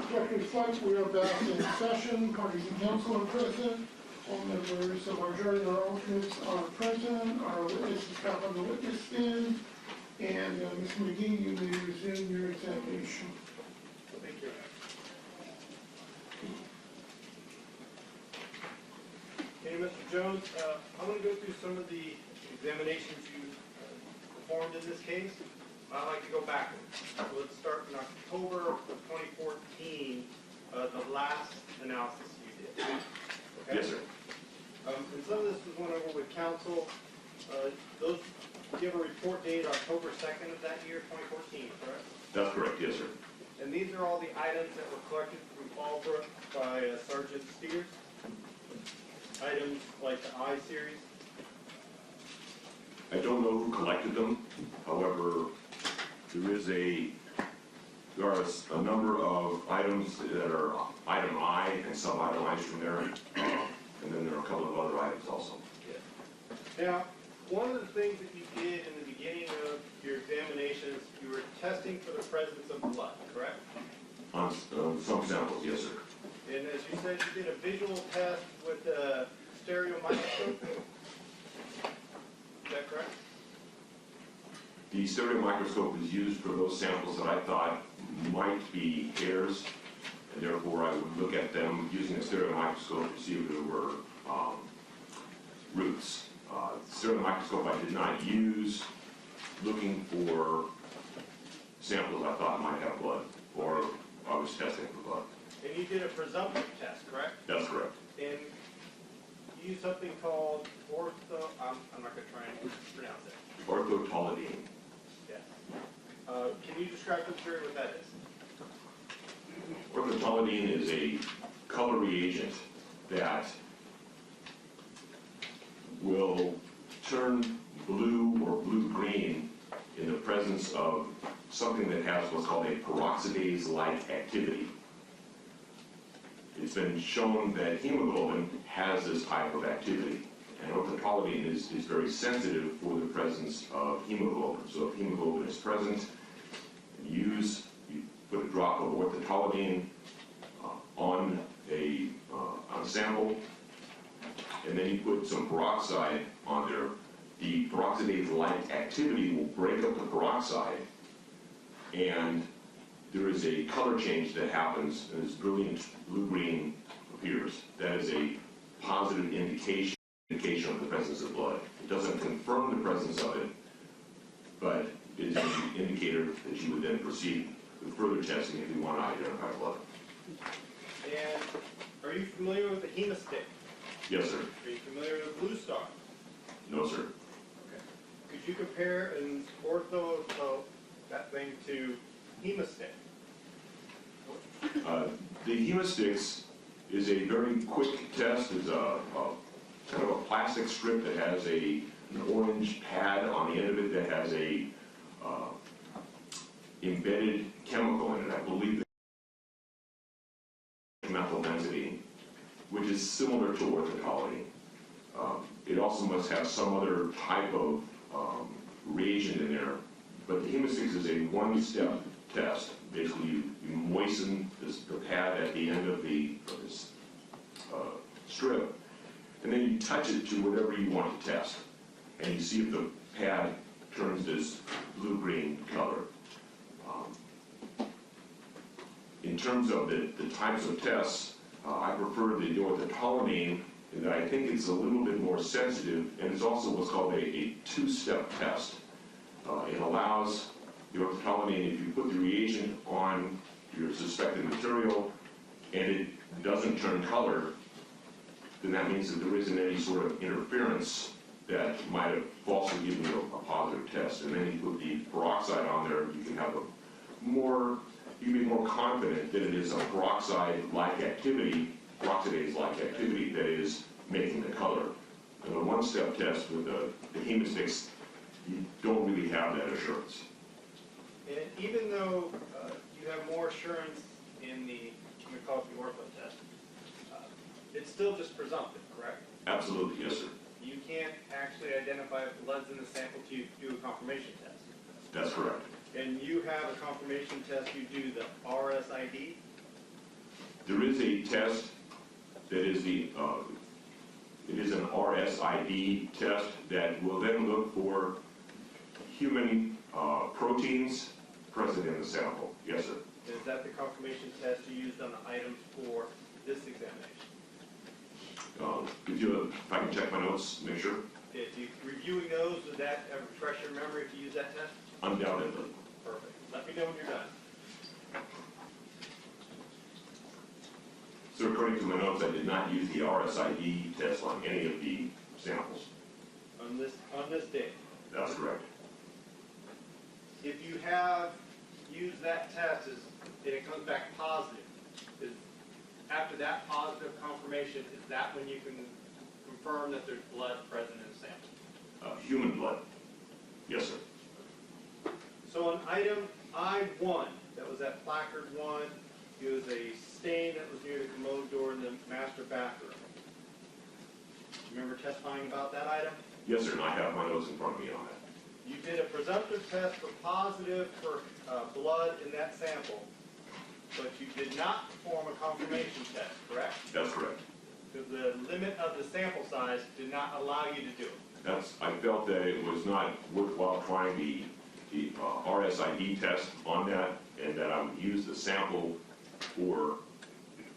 Director's Flight, we are back in session. Parties and council are present. All members of our jury or alternates are present. Our witnesses back on the witness stand. And Ms. McGee, you may resume your examination. Thank you. Okay, Mr. Jones, I'm going to go through some of the examinations you performed in this case. I'd like to go backwards. So let's start in October of 2014, the last analysis you did. Okay? Yes, sir. And some of this was went over with counsel. Those give a report date October 2nd of that year, 2014, correct? That's correct, yes, sir. And these are all the items that were collected from Fallbrook by Sergeant Steers? Items like the I series? I don't know who collected them. However, there are a number of items that are item I and some itemized from there. And then there are a couple of other items also. Yeah. Now, one of the things that you did in the beginning of your examinations, you were testing for the presence of blood, correct? On some samples, yes, sir. And as you said, you did a visual test with a stereo microscope. Is that correct? The stereo microscope is used for those samples that I thought might be hairs, and therefore I would look at them using a stereo microscope to see if there were roots. The stereo microscope I did not use looking for samples I thought might have blood, or I was testing for blood. And you did a presumptive test, correct? That's correct. And you used something called I'm not going to try and pronounce it. Orthotolidine. Yes. Can you describe to the jury what that is? Orthotolidine is a color reagent that will turn blue or blue-green in the presence of something that has what's called a peroxidase-like activity. It's been shown that hemoglobin has this type of activity, and orthotolidine is very sensitive for the presence of hemoglobin. So if hemoglobin is present, you put a drop of orthotolidine on a sample, and then you put some peroxide on there. The peroxidase-like activity will break up the peroxide, and there is a color change that happens, and this brilliant blue-green appears. That is a positive indication of the presence of blood. It doesn't confirm the presence of it, but it is an indicator that you would then proceed with further testing if you want to identify blood. And are you familiar with the Hemostick? Yes, sir. Are you familiar with Blue Star? No, sir. Okay. Could you compare an that thing to Hemostick? The Hemosticks is a very quick test. It's a kind of a plastic strip that has an orange pad on the end of it that has a embedded chemical in it. I believe methylbenzidine, which is similar to orthotolidine. It also must have some other type of reagent in there, but the Hemosticks is a one-step test. Basically, you moisten the pad at the end of this strip, and then you touch it to whatever you want to test, and you see if the pad turns this blue-green color. In terms of the types of tests, I prefer the orthotolidine in that I think it's a little bit more sensitive, and it's also what's called a two-step test. It allows the orthotolidine, if you put the reagent on your suspected material and it doesn't turn color, then that means that there isn't any sort of interference that might have falsely given you a positive test. And then you put the peroxide on there, you can have you can be more confident that it is a peroxide-like activity, peroxidase-like activity that is making the color. In a one-step test with the Hemosticks, you don't really have that assurance. And even though you have more assurance in the, I'm going to call it the ortho test, it's still just presumptive, correct? Absolutely, yes, sir. You can't actually identify if blood's in the sample to do a confirmation test. That's correct. And you have a confirmation test, you do the RSID? There is a test that is it is an RSID test that will then look for human proteins present in the sample. Yes, sir. Is that the confirmation test you used on the items for this examination? If I can check my notes, make sure. If you reviewing those, would that ever refresh your memory if you use that test? Undoubtedly. Perfect. Let me know when you're done. So according to my notes, I did not use the RSID test on any of the samples. On this day. That's correct. If you have used that test and it comes back positive, is after that positive confirmation, is that when you can confirm that there's blood present in the sample? Human blood. Yes, sir. So on item I-1, that was that placard 1, it was a stain that was near the commode door in the master bathroom. Remember testifying about that item? Yes, sir, and I have my notes in front of me on that. You did a presumptive test for positive for blood in that sample, but you did not perform a confirmation test, correct? That's correct. Because the limit of the sample size did not allow you to do it. I felt that it was not worthwhile trying the RSID test on that, and that I would use the sample for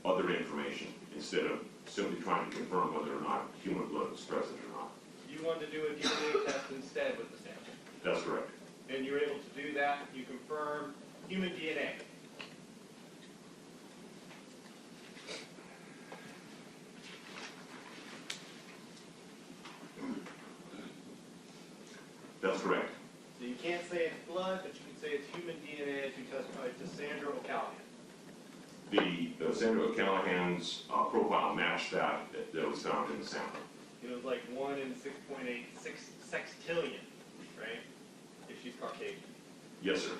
other information instead of simply trying to confirm whether or not human blood was present or not. You wanted to do a DNA test instead with the sample. That's correct. And you were able to do that. You confirmed human DNA. That's correct. So you can't say it's blood, but you can say it's human DNA as you testified to Sandra O'Callahan. The Sandra O'Callahan's profile matched that was found in the sample. It was like 1 in 6.86 sextillion, right? If she's Caucasian. Yes, sir.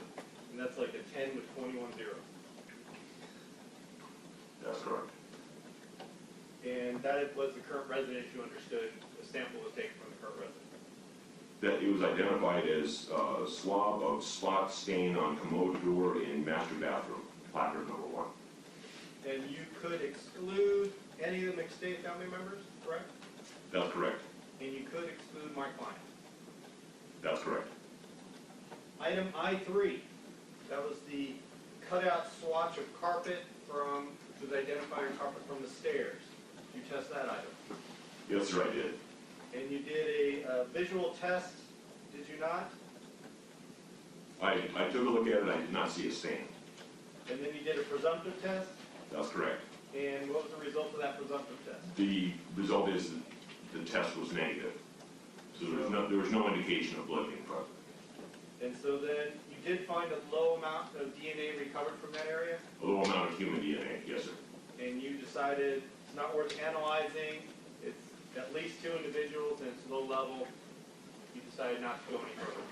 And that's like a 10 with 21 zeros. That's correct. And that was the current resident you understood the sample was taken from the current resident. That it was identified as a swab of spot stain on commode door in master bathroom, placard number 1. And you could exclude any of the McStay family members, correct? That's correct. And you could exclude my client. That's correct. Item I-3, that was the cutout swatch of carpet from, which was identifying carpet from the stairs. You test that item. Yes, sir, I did. And you did a visual test, did you not? I took a look at it. I did not see a stain. And then you did a presumptive test? That's correct. And what was the result of that presumptive test? The result is that the test was negative. So there was no indication of blood being present. And so then you did find a low amount of DNA recovered from that area? A low amount of human DNA, yes, sir. And you decided it's not worth analyzing, it's at least 2 individuals and it's low level, you decided not to go any further.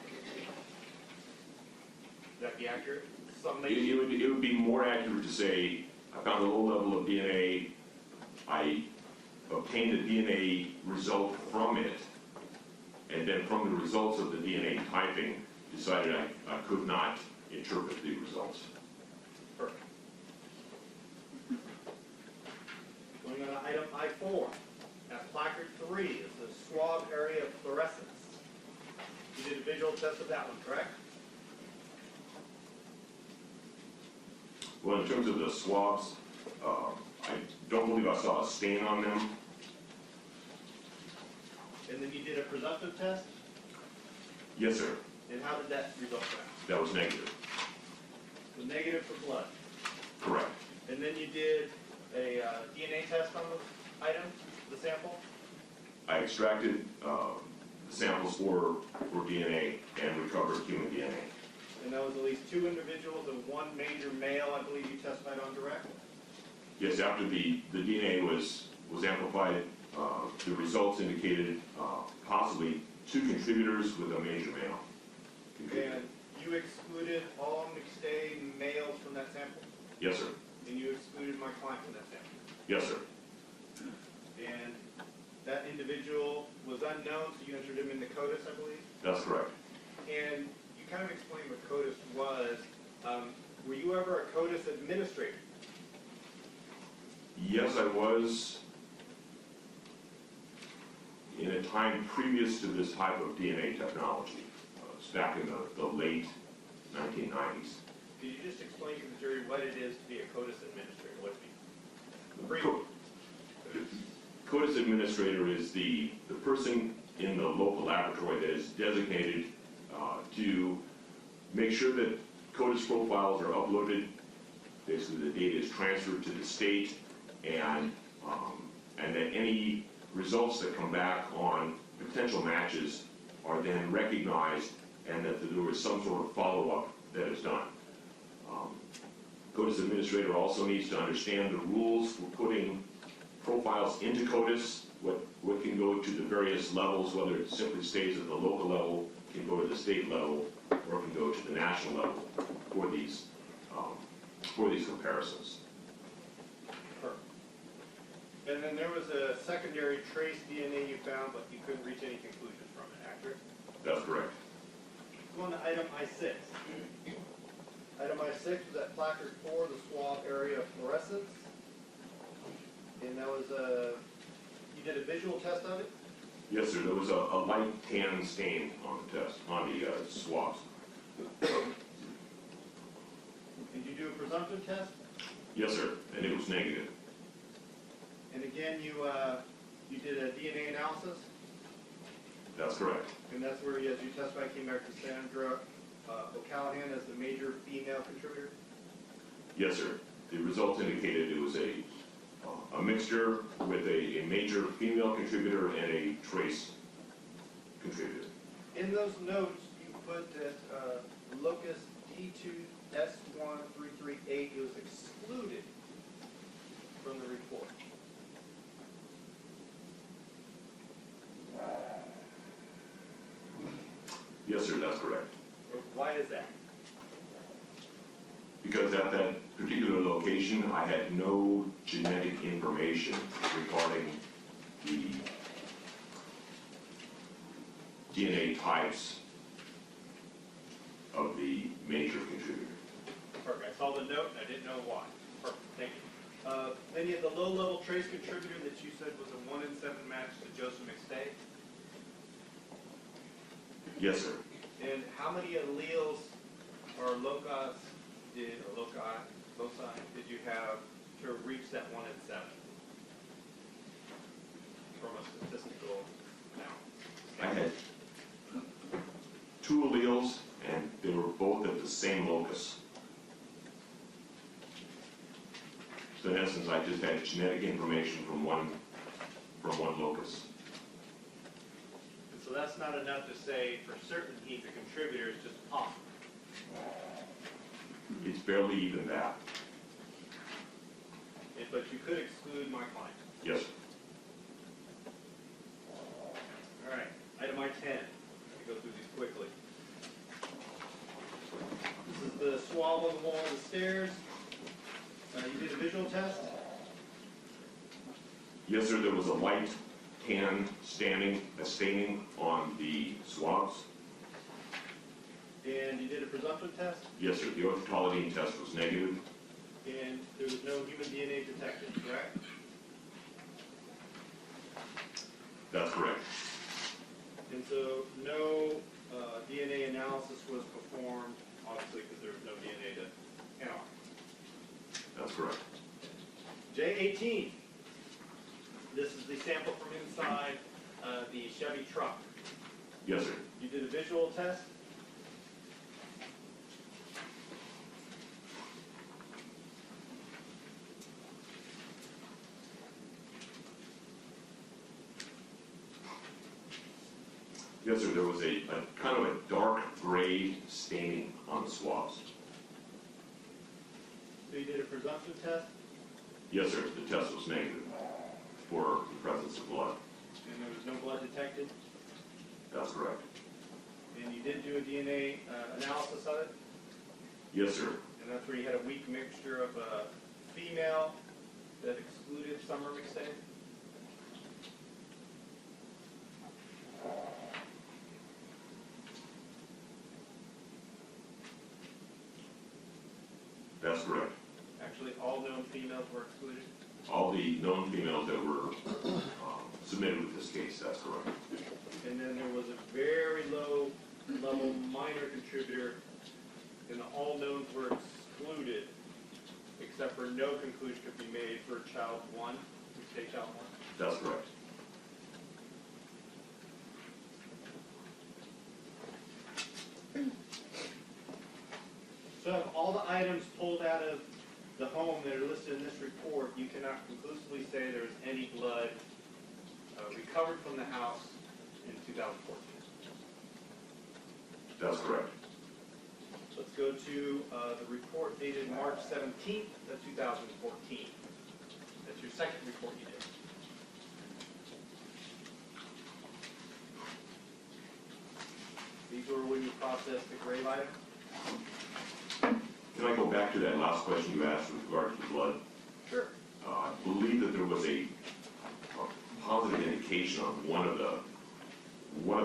Would that be accurate? It would be more accurate to say I found a low level of DNA, I obtained a DNA result from it, and then from the results of the DNA typing, decided I could not interpret the results. Perfect. Going on to item I-4. At placard 3 is the swab area of fluorescence. You did a visual test of that one, correct? Well, in terms of the swabs, I don't believe I saw a stain on them. And then you did a presumptive test? Yes, sir. And how did that result back? That was negative. So negative for blood. Correct. And then you did a DNA test on the item, the sample? I extracted the samples for DNA and recovered human DNA. And that was at least 2 individuals and 1 major male, I believe you testified on direct? Yes, after the DNA was amplified, the results indicated possibly 2 contributors with a major male. And you excluded all McStay males from that sample? Yes, sir. And you excluded my client from that sample? Yes, sir. And that individual was unknown, so you entered him in the CODIS, I believe? That's correct. And you kind of explained what CODIS was. Were you ever a CODIS administrator? Yes, I was in a time previous to this type of DNA technology. It's back in the late 1990s. Could you just explain to the jury what it is to be a CODIS administrator? What it means? CODIS administrator is the person in the local laboratory that is designated to make sure that CODIS profiles are uploaded. Basically, the data is transferred to the state, and that any results that come back on potential matches are then recognized, and that there is some sort of follow-up that is done. CODIS administrator also needs to understand the rules for putting profiles into CODIS, what can go to the various levels, whether it simply stays at the local level, can go to the state level, or can go to the national level for these comparisons. Perfect. And then there was a secondary trace DNA you found, but you couldn't reach any conclusions from it, accurate? That's correct. Go on to item I6. Item I6 was at placard 4, the swab area fluorescence. And that was you did a visual test of it? Yes, sir. There was a light tan stain on the test, on the swabs. Did you do a presumptive test? Yes, sir. And it was negative. And again, you did a DNA analysis? That's correct. And that's where, as you testified, came back to Sandra O'Callahan as the major female contributor? Yes, sir. The results indicated it was a mixture with a major female contributor and a trace contributor. In those notes, you put that locus D2S1338 it was excluded from the report. Yes, sir. That's correct. Why is that? Because at that particular location, I had no genetic information regarding the DNA types of the major contributor. Perfect. I saw the note and I didn't know why. Perfect. Thank you. Then you had the low-level trace contributor that you said was a 1 in 7 match to Joseph McStay. Yes, sir. And how many alleles or loci did you have to reach that 1 in 7 from a statistical I had 2 alleles, and they were both at the same locus. So in essence, I just had genetic information from one locus. And so that's not enough to say for certain he's a contributor, it's just off. It's barely even that. But you could exclude my client. Yes, sir. All right, item I-10. Let me go through these quickly. This is the swab on the wall of the stairs. You did a visual test? Yes, sir. There was a light tan staining on the swabs. And you did a presumptive test? Yes, sir. The orthotolidine test was negative. And there was no human DNA detected, correct? That's correct. And so no DNA analysis was performed, obviously, because there was no DNA to analyze. That's correct. J18. This is the sample from inside the Chevy truck. Yes, sir. You did a visual test? Yes, sir. There was a kind of a dark gray staining on the swabs. So you did a presumptive test? Yes, sir. The test was negative for the presence of blood. And there was no blood detected? That's correct. And you did do a DNA analysis of it? Yes, sir. And that's where you had a weak mixture of female that excluded Summer McStay? That's correct. Actually, all known females were excluded? All the known females that were submitted with this case, that's correct. And then there was a very low level minor contributor, and all knowns were excluded, except for no conclusion could be made for child 1, McStay child 1. That's correct. So of all the items pulled out of the home that are listed in this report, you cannot conclusively say there was any blood recovered from the house in 2014. That's correct. Let's go to the report dated March 17th of 2014. That's your second report you did. These were when you processed the grave item? Can I go back to that last question you asked with regard to the blood? Sure. I believe that there was a positive indication on one of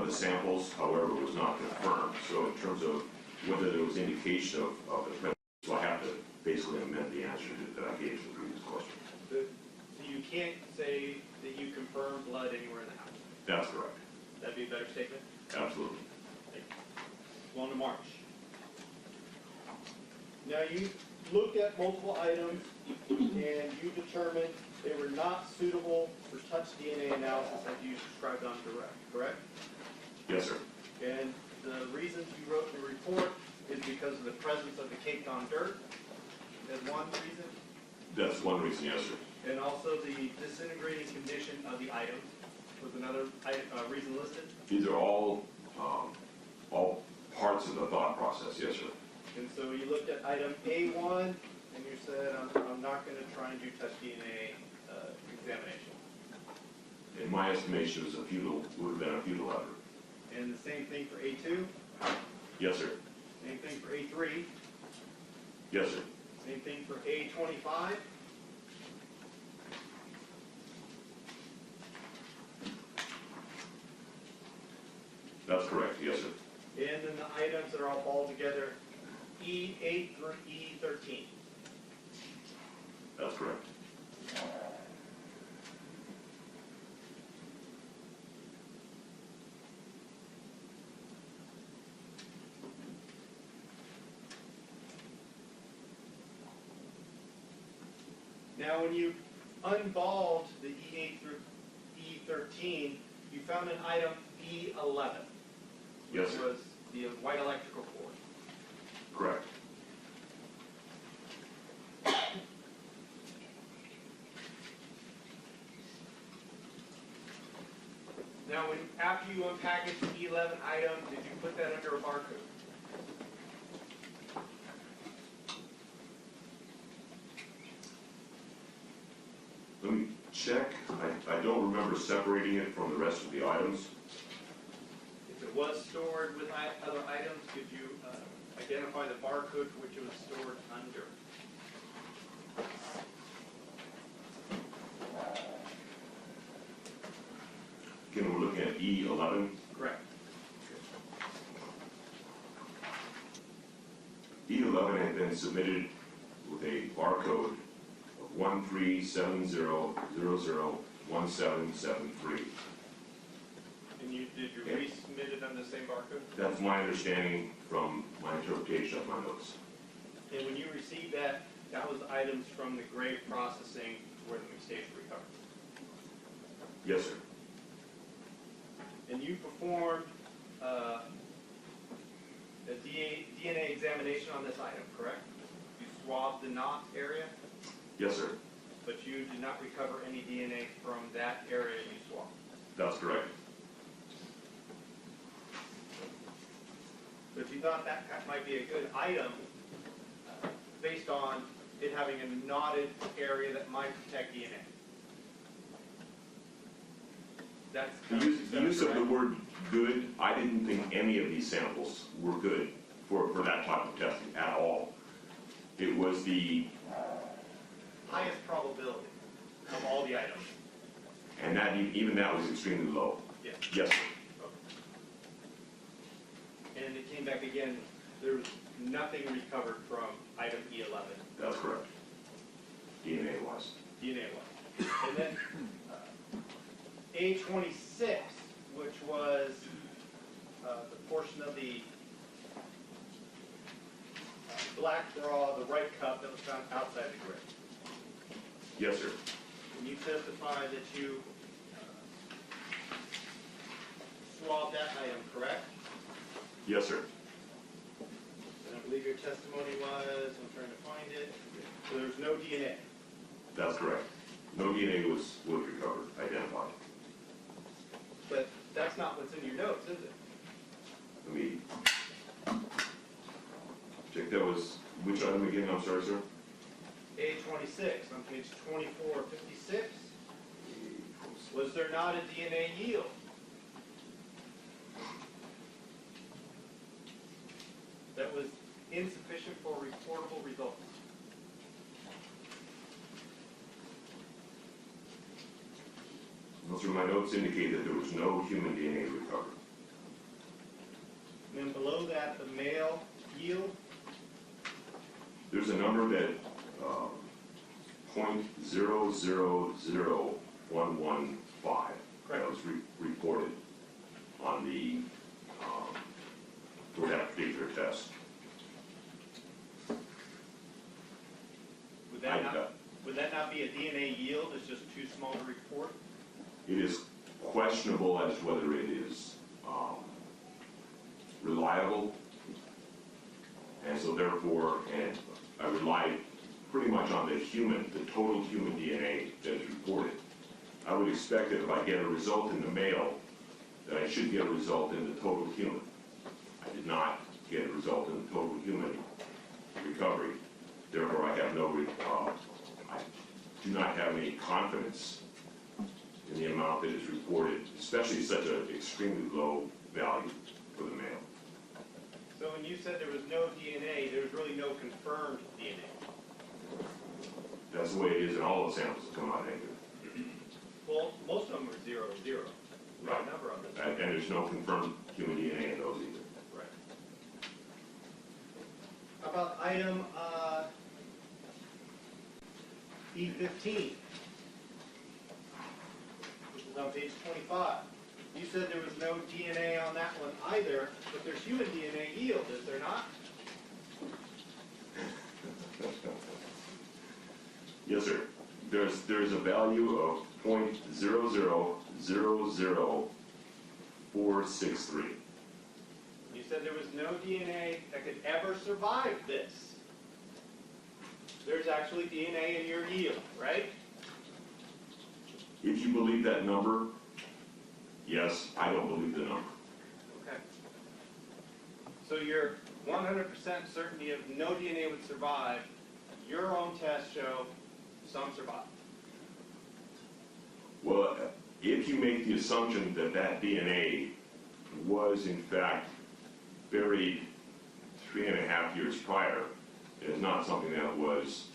the samples, however, it was not confirmed. So in terms of whether there was indication of the presence, so I have to basically amend the answer that I gave to the previous question. So you can't say that you confirmed blood anywhere in the house? That's correct. That'd be a better statement? Absolutely. On to March. Now you looked at multiple items and you determined they were not suitable for touch DNA analysis as you described on direct, correct? Yes, sir. And the reasons you wrote in the report is because of the presence of the caked on dirt as one reason, That's one reason, yes, sir. and also the disintegrating condition of the items was another reason listed. These are all parts of the thought process, yes, sir. And so you looked at item A1 and you said, I'm not going to try and do touch DNA examination. In my estimation, it was would have been a futile effort. And the same thing for A2, Yes, sir. same thing for A3, Yes, sir. same thing for A25. That's correct, yes, sir. And then the items that are all balled together, E8 through E13. That's correct. Now when you unballed the E8 through E13, you found an item E11, Yes, which sir. was the white electrical cord. Correct. Now, after you unpackaged the E11 item, did you put that under a barcode? Let me check. I don't remember separating it from the rest of the items. If it was stored with other items, could you identify the barcode for which it was stored under? Again, we're looking at E11. Correct. E11 had been submitted with a barcode of 1370001773. And did you resubmit it under the same barcode? That's my understanding from my interpretation of my notes. And when you received that, that was items from the grave processing where the McStay recovered. Yes, sir. And you performed a DNA examination on this item, correct? You swabbed the knot area, Yes, sir. but you did not recover any DNA from that area you swabbed. That's correct. But you thought that might be a good item based on it having a knotted area that might protect DNA. That's The use of the word good, I didn't think any of these samples were good for that type of testing at all. It was the, highest probability of all the items. and that even that was extremely low. Yes. Yes, sir. And it came back again, there was nothing recovered from item E11. That's correct. DNA wise. DNA was. And then A26, which was the portion of the black bra, the right cup that was found outside the grave. Yes, sir. And you testify that you swabbed that item, correct? Yes, sir. And I believe your testimony was, I'm trying to find it, so there's no DNA. That's correct. No DNA was recovered, identified. But that's not what's in your notes, is it? Let me check. That was, which item again? I'm sorry, sir. A26 on page 2456. Was there not a DNA yield? That was insufficient for reportable results. Those are my notes indicate that there was no human DNA recovered. And then below that, the male yield. There's a number that 0.000115 that was reported on the for that particular test. Would that not be a DNA yield? It's just too small to report? It is questionable as to whether it is reliable, and so therefore, and I rely pretty much on the total human DNA that is reported. I would expect that if I get a result in the male, that I should get a result in the total human. I did not get a result in the total human recovery. Therefore, I have no, I do not have any confidence in the amount that is reported, especially such an extremely low value for the male. So when you said there was no DNA, there was really no confirmed DNA. That's the way it is in all the samples that come out negative. Well, most of them are 0, 0. Right. Number of them. And there's no confirmed human DNA in those either. Right. How about item E15? Which is on page 25. You said there was no DNA on that one either, but there's human DNA yield, is there not? Yes, sir. There's a value of 0.0000463. You said there was no DNA that could ever survive this. There's actually DNA in your yield, right? If you believe that number, yes, I don't believe the number. Okay. So you're 100% certainty of no DNA would survive. Your own tests show some survive. Well, if you make the assumption that that DNA was in fact buried 3.5 years prior, it is not something that was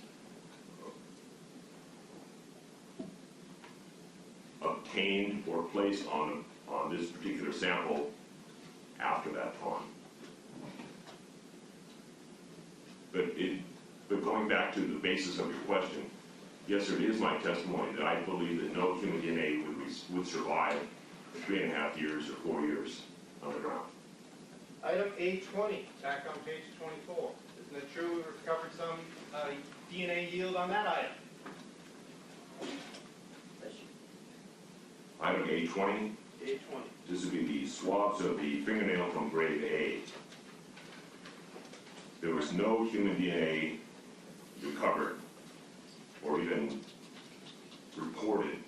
obtained or placed on this particular sample after that time. But going back to the basis of your question, yes, sir, it is my testimony that I believe that no human DNA would survive for 3.5 years or 4 years underground. Item A20, back on page 24. Isn't it true we recovered some DNA yield on that item? Item A20, A20. this would be the swabs of the fingernail from grade A. There was no human DNA recovered or even reported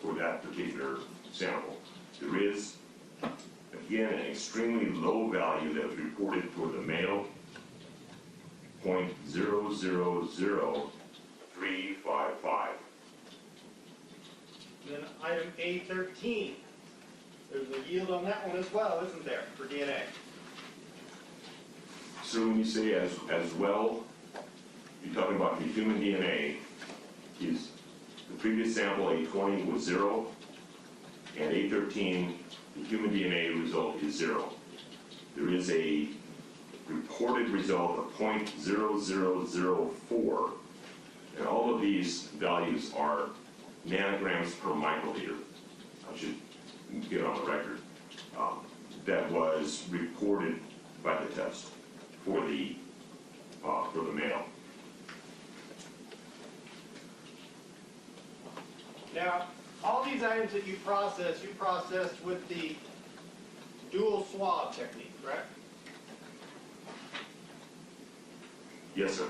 for that particular sample. There is, again, an extremely low value that was reported for the male, 0.000355. Then item A13. There's a yield on that one as well, isn't there, for DNA? So when you say as well, you're talking about the human DNA. The previous sample, A20, was 0, and A13, the human DNA result is 0. There is a reported result of 0.0004 And all of these values are nanograms per microliter. I should get on the record. That was reported by the test for the male. Now, all these items that you processed with the dual swab technique, correct? Yes, sir.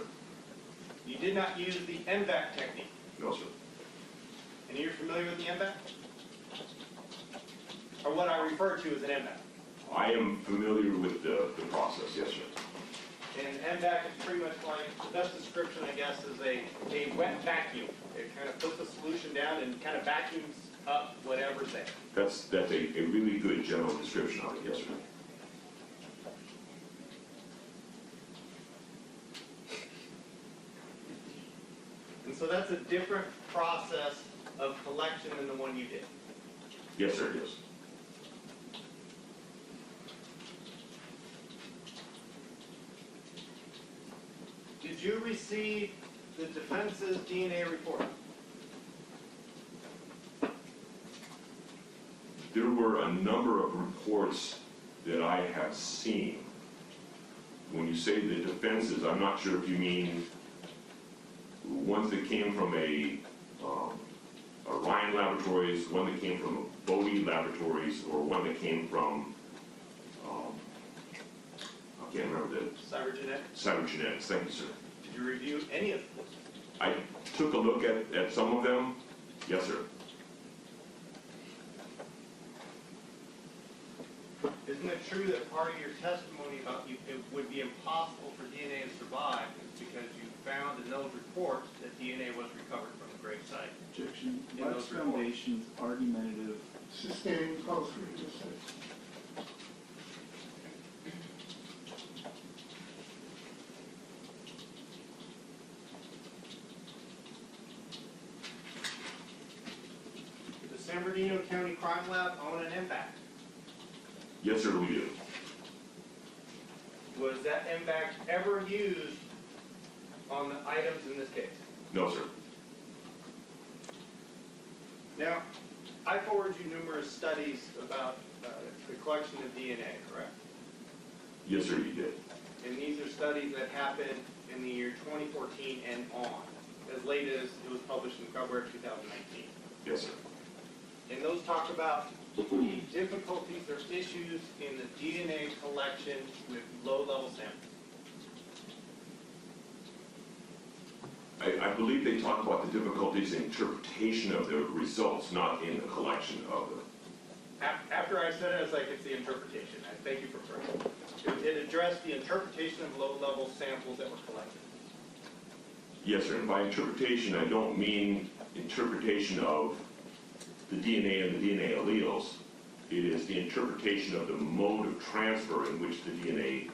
You did not use the MVAC technique. No, sir. And you're familiar with the MVAC? Or what I refer to as an MVAC? I am familiar with the process, yes, sir. And MVAC is pretty much like, the best description, I guess, is a wet vacuum. It kind of puts the solution down and kind of vacuums up whatever's there. That's a really good general description of it, yes, sir. And so that's a different process of collection than the one you did. Yes, sir, yes. Did you receive the defense's DNA report? There were a number of reports that I have seen. When you say the defenses, I'm not sure if you mean ones that came from a Ryan Laboratories, one that came from Bodie Laboratories, or one that came from, I can't remember the Cybergenetics? Cybergenetics. Thank you, sir. Did you review any of those? I took a look at some of them. Yes, sir. Isn't it true that part of your testimony about it would be impossible for DNA to survive is because you found in those reports that DNA was recovered from the grave site? Objection. In Lex those reports. Foundation's argumentative. Sustained post resistance. Does the San Bernardino County Crime Lab own an MVAC? Yes, sir, we do. Was that MVAC ever used on the items in this case? No, sir. Now, I forwarded you numerous studies about the collection of DNA, correct? Yes, sir, you did. And these are studies that happened in the year 2014 and on, as late as it was published in February 2019. Yes, sir. And those talk about the difficulties or issues in the DNA collection with low-level samples. I believe they talk about the difficulties in interpretation of the results, not in the collection of them. After I said it, I was like, it's the interpretation. I thank you for correcting. It addressed the interpretation of low-level samples that were collected. Yes, sir, and by interpretation, I don't mean interpretation of the DNA and the DNA alleles. It is the interpretation of the mode of transfer in which the DNA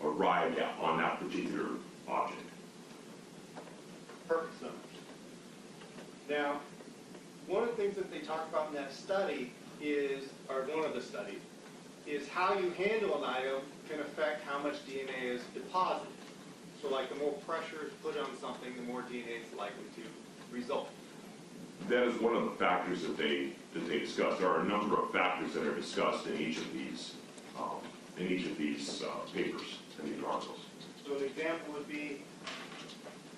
arrived on that particular object. Perfect summary. Now, one of the things that they talk about in that study is, or one of the studies, is how you handle an item can affect how much DNA is deposited. So like the more pressure is put on something, the more DNA is likely to result. That is one of the factors that they discuss. There are a number of factors that are discussed in each of these papers and these articles. So an example would be,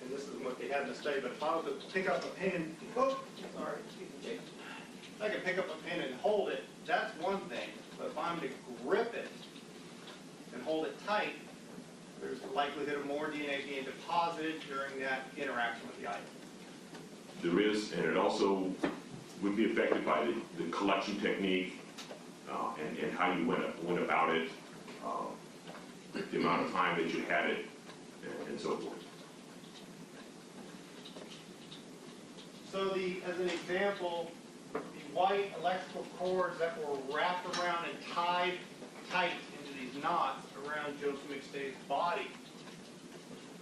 and this is what they had in the study, but if I was to pick up a pen, oh, sorry, if I can pick up a pen and hold it, that's one thing. But if I'm to grip it and hold it tight, there's the likelihood of more DNA being deposited during that interaction with the item. There is, and it also would be affected by the collection technique and how you went about it, the amount of time that you had it, and so forth. So as an example, the white electrical cords that were wrapped around and tied tight into these knots around Joseph McStay's body,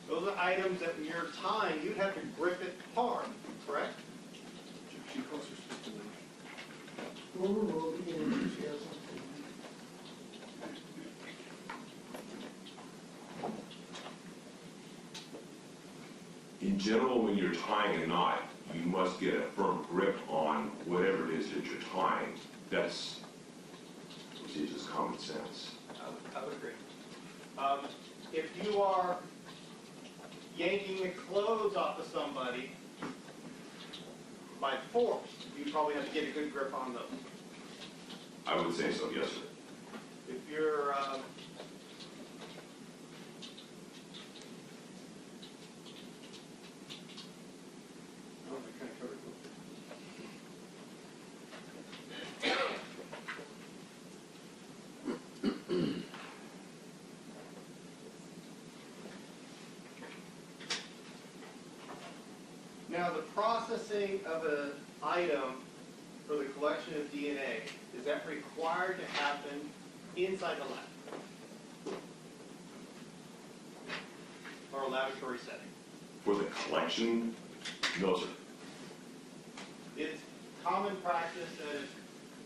those are items that in your time, you'd have to grip it hard, correct? Objection. Closer stipulation. Overruled in enthusiasm. general, when you're tying a knot, you must get a firm grip on whatever it is that you're tying. That's just common sense. I would agree. If you are yanking the clothes off of somebody by force, you probably have to get a good grip on those. I would say so, yes, sir. If you're now, the processing of an item for the collection of DNA, is that required to happen inside the lab? Or a laboratory setting? For the collection, no, sir. It's common practice that if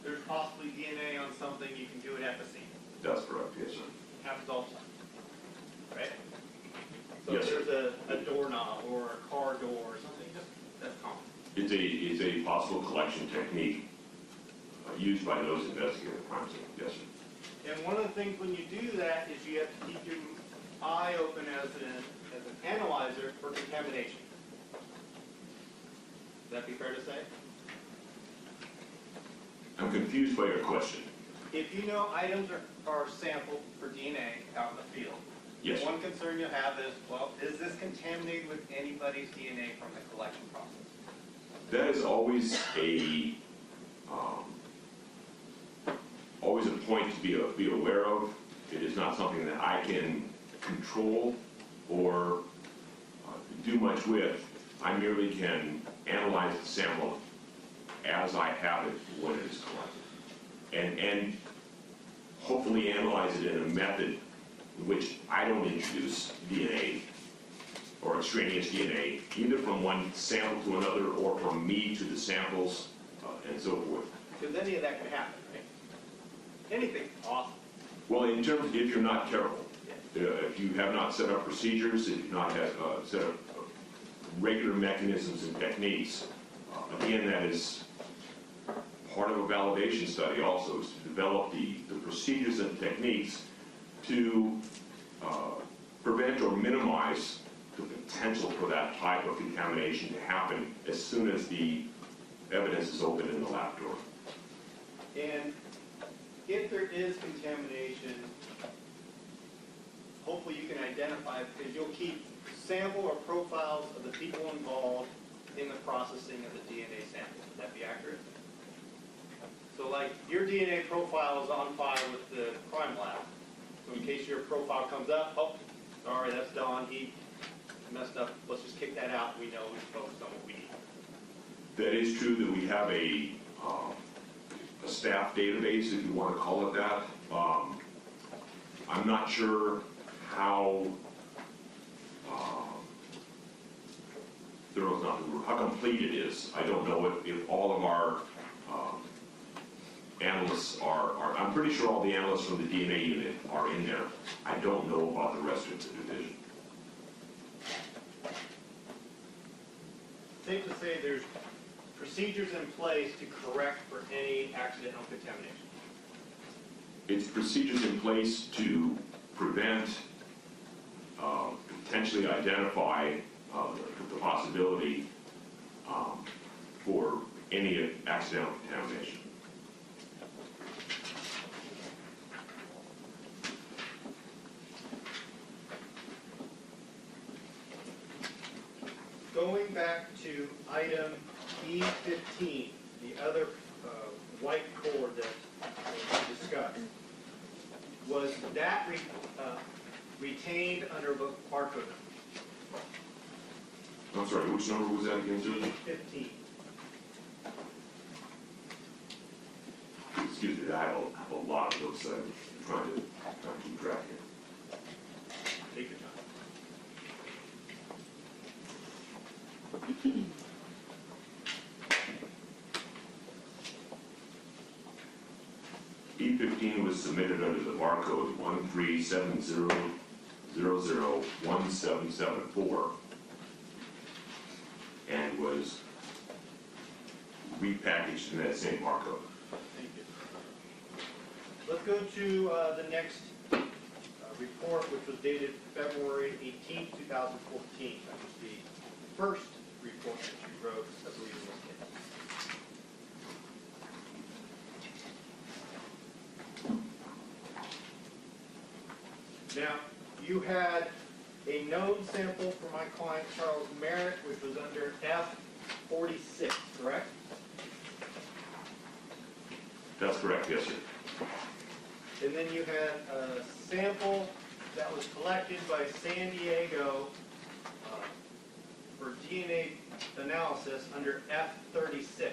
there's possibly DNA on something, you can do it at the scene. That's correct, yes, sir. Happens all the time. Right? So Yes, if sir. there's a doorknob or a car door or something, that's common. It's a possible collection technique used by those investigating the crime scene, yes, sir. And one of the things when you do that is you have to keep your eye open as an analyzer for contamination. Would that be fair to say? I'm confused by your question. If you know items are sampled for DNA out in the field, Yes, sir. one concern you'll have is, well, is this contaminated with anybody's DNA from the collection process? That is always a point to be aware of. It is not something that I can control or do much with. I merely can analyze the sample as I have it when it is collected, and hopefully analyze it in a method in which I don't introduce DNA or extraneous DNA, either from one sample to another or from me to the samples and so forth. Because any of that can happen, right? Anything possible. Well, in terms of if you're not careful, if you have not set up procedures, if you've not had, set up regular mechanisms and techniques, again, that is part of a validation study also, is to develop the procedures and techniques to prevent or minimize the potential for that type of contamination to happen as soon as the evidence is open in the laboratory. And if there is contamination, hopefully you can identify it because you'll keep sample or profiles of the people involved in the processing of the DNA sample. Would that be accurate? So like your DNA profile is on file with the crime lab. So in case your profile comes up, oh, sorry, that's Don, he messed up, let's just kick that out, we know we focused on what we need. That is true that we have a staff database, if you want to call it that. I'm not sure how how complete it is. I don't know if all of our analysts are, I'm pretty sure all the analysts from the DNA unit are in there. I don't know about the rest of the division. Safe to say there's procedures in place to correct for any accidental contamination. It's procedures in place to prevent, potentially identify the possibility for any accidental contamination. Going back to item E15, the other white cord that we discussed, was that retained under the barcode? I'm sorry, which number was that again, sir? 15. Excuse me, I have a lot of those, I'm trying to keep track here. Take your time. E15 was submitted under the barcode 137001774. repackaged in that same barcode. Thank you. Let's go to the next report, which was dated February 18, 2014. That was the first report that you wrote, I believe, in this case. Now, you had a known sample for my client, Charles Merritt, which was under F46, correct? That's correct, yes, sir. And then you had a sample that was collected by San Diego for DNA analysis under F36.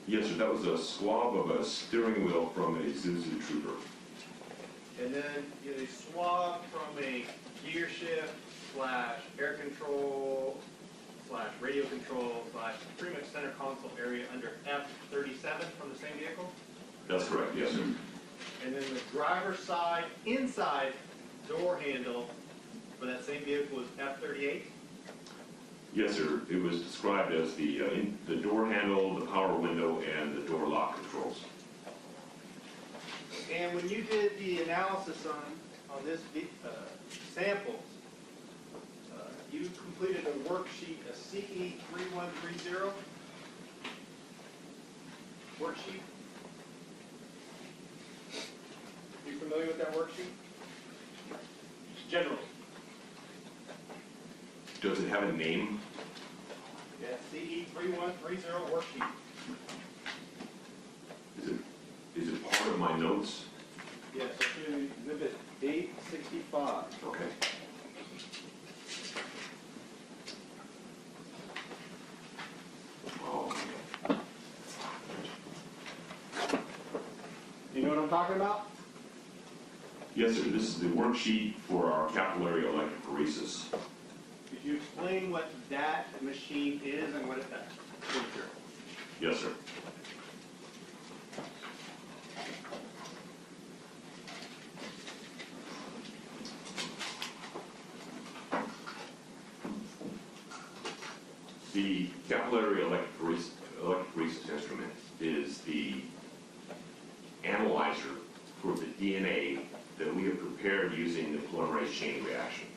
Yes, sir, that was a swab of a steering wheel from a Zuzu Trooper. And then you had a swab from a gear shift / air control / radio control / pretty much center console area under F37 from the same vehicle. That's correct, yes, sir. And then the driver's side inside door handle for that same vehicle was F38. Yes, sir. It was described as the door handle, the power window, and the door lock controls. And when you did the analysis on this samples, you completed a worksheet, a CE3130 worksheet. You familiar with that worksheet? Generally. Does it have a name? Yeah, CE3130 worksheet. Is it part of my notes? Yes, it's in Exhibit 865. Okay. Oh, You know what I'm talking about? yes, sir. This is the worksheet for our capillary electrophoresis. Could you explain what that machine is and what it does? Yes, sir. The capillary electrophoresis instrument is the analyzer for the DNA that we have prepared using the polymerase chain reaction.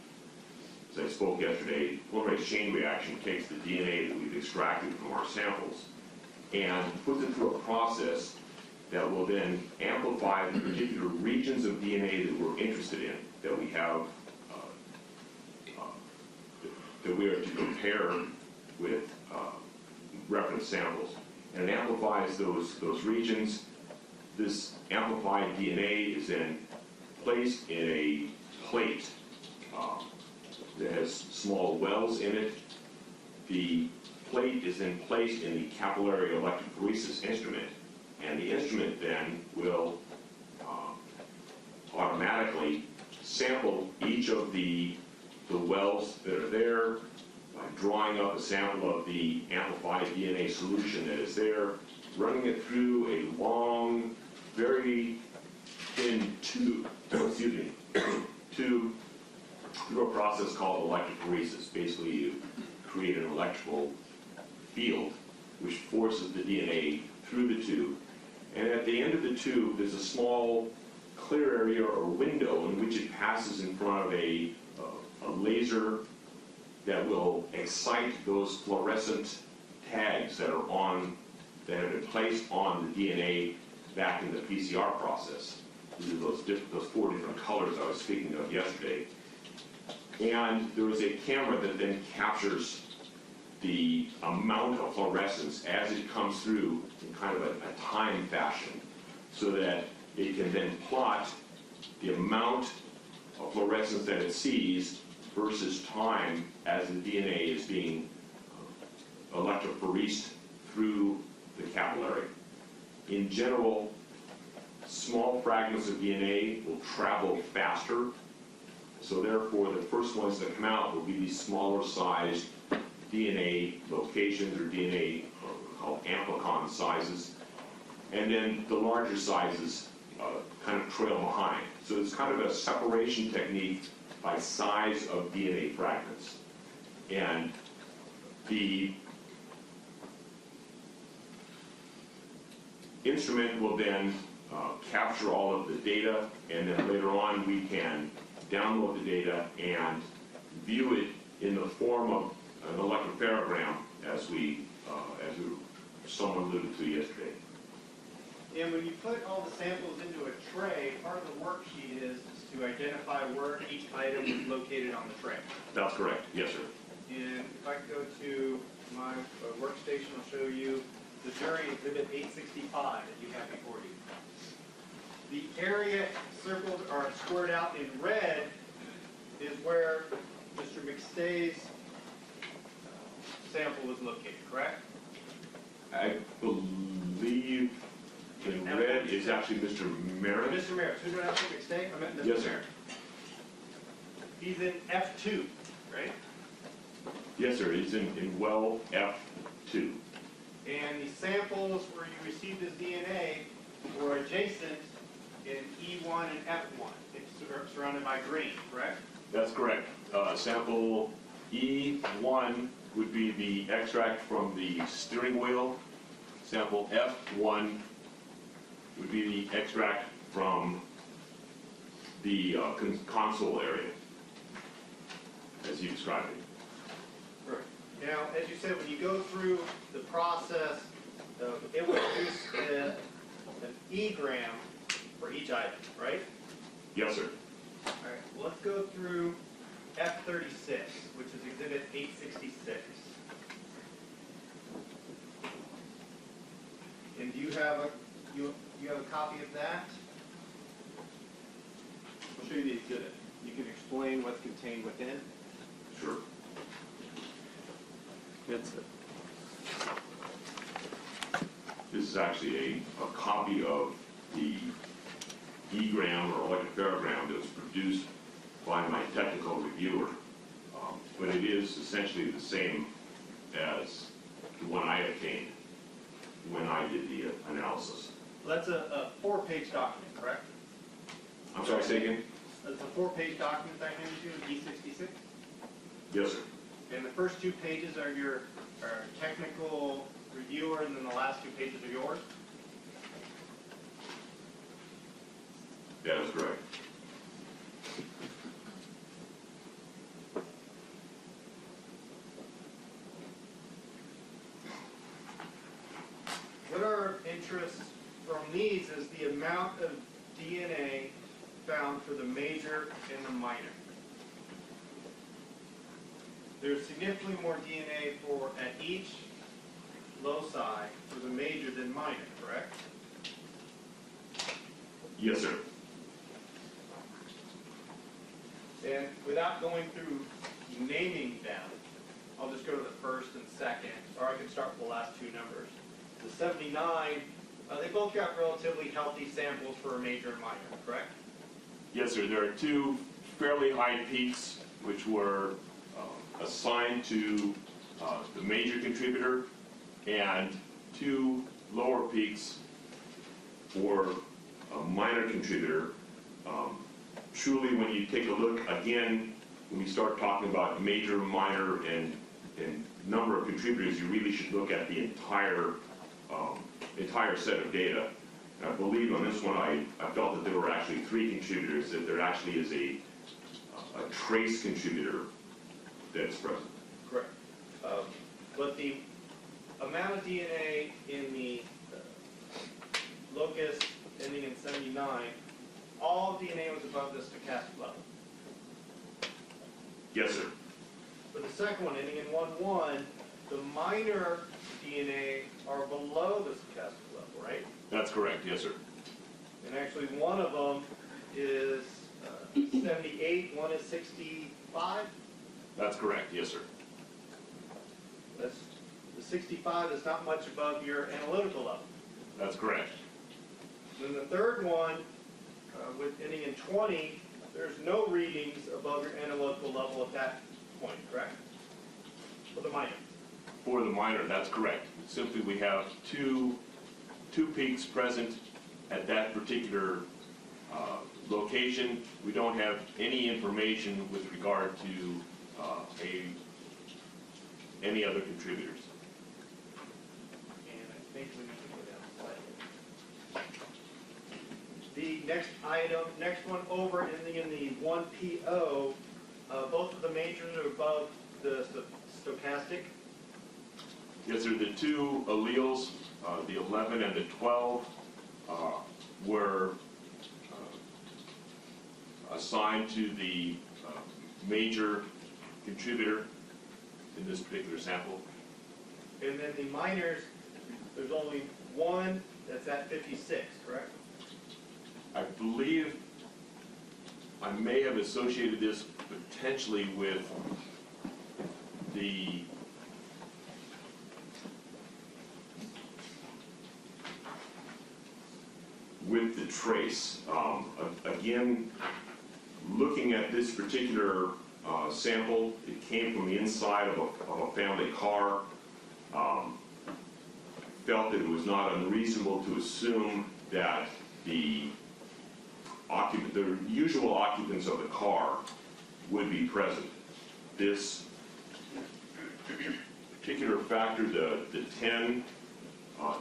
As I spoke yesterday, polymerase chain reaction takes the DNA that we've extracted from our samples and puts it through a process that will then amplify the particular regions of DNA that we're interested in, that we have, that we are to compare with reference samples. And it amplifies those regions. This amplified DNA is then placed in a plate that has small wells in it. The plate is then placed in the capillary electrophoresis instrument, and the instrument then will automatically sample each of the wells that are there by drawing up a sample of the amplified DNA solution that is there, running it through a long, very thin tube, through a process called electrophoresis. Basically, you create an electrical field which forces the DNA through the tube. And at the end of the tube, there's a small clear area or window in which it passes in front of a laser that will excite those fluorescent tags that have been placed on the DNA back in the PCR process. These are those 4 different colors I was speaking of yesterday. And there is a camera that then captures the amount of fluorescence as it comes through in kind of a time fashion, so that it can then plot the amount of fluorescence that it sees versus time as the DNA is being electrophoresed through the capillary. In general, small fragments of DNA will travel faster, so therefore the first ones that come out will be these smaller sized DNA locations, or DNA called amplicon sizes, and then the larger sizes kind of trail behind. So it's kind of a separation technique by size of DNA fragments. And the instrument will then capture all of the data, and then later on we can download the data and view it in the form of an electrophoregram, as someone alluded to yesterday. And when you put all the samples into a tray, part of the worksheet is to identify where each item is located on the tray. That's correct. Yes, sir. And if I go to my workstation, I'll show you the jury exhibit 865 that you have before you. The area circled or squared out in red is where Mr. McStay's sample was located, correct? I believe in red is actually Mr. Merritt. Mr. Merritt. Who did I say McStay? I meant Mr. Yes, sir. Merritt. He's in F2, right? Yes, sir. He's in well F2. And the samples where you received his DNA were adjacent in E1 and F1. It's surrounded by green, correct? That's correct. Sample E1 would be the extract from the steering wheel. Sample F1 would be the extract from the console area, as you described it. Right. Now, as you said, when you go through the process, it will produce an E-gram for each item, right? Yes, sir. All right, well, let's go through F36, which is exhibit 866. And do you have a copy of that? I'll show you the exhibit. You can explain what's contained within. Sure. That's it. This is actually a copy of the E-gram or electrophoregram that was produced by my technical reviewer. But it is essentially the same as the one I obtained when I did the analysis. Well, that's a 4-page document, correct? I'm sorry, say again? That's a 4-page document I handed you in E66? Yes, sir. And the first 2 pages are your technical reviewer, and then the last 2 pages are yours? That is correct. What our interest from these is the amount of DNA found for the major and the minor. There's significantly more DNA at each loci for the major than minor, correct? Yes, sir. And without going through naming them, I'll just go to the first and second, or I can start with the last 2 numbers. The 79, they both got relatively healthy samples for a major and minor, correct? Yes, sir. There are 2 fairly high peaks which were assigned to the major contributor, and 2 lower peaks for a minor contributor. Truly, when you take a look again, when we start talking about major, minor, and number of contributors, you really should look at the entire set of data. And I believe on this one, I felt that there were actually 3 contributors, that there actually is a trace contributor that's present. Correct. But the amount of DNA in the locus ending in 79, all DNA was above the stochastic level. Yes, sir. For the second one, ending in 1,1, the minor DNA are below the stochastic level, right? That's correct. Yes, sir. And actually, one of them is 78, one is 65. That's correct. Yes, sir. That's the 65 is not much above your analytical level. That's correct. Then the third one, with ending in 20, there's no readings above your analytical level at that point, correct? For the minor. For the minor, that's correct. Simply, we have two peaks present at that particular location. We don't have any information with regard to any other contributors. And I think we need to go down slightly. next one over in the 1PO, both of the majors are above the stochastic. Yes, sir. The two alleles, the 11 and the 12, were assigned to the major contributor in this particular sample. And then the minors, there's only one that's at 56, correct? I believe I may have associated this potentially with the trace. Again, looking at this particular sample, it came from the inside of a family car. Felt that it was not unreasonable to assume that the usual occupants of the car would be present. This particular factor, the 10,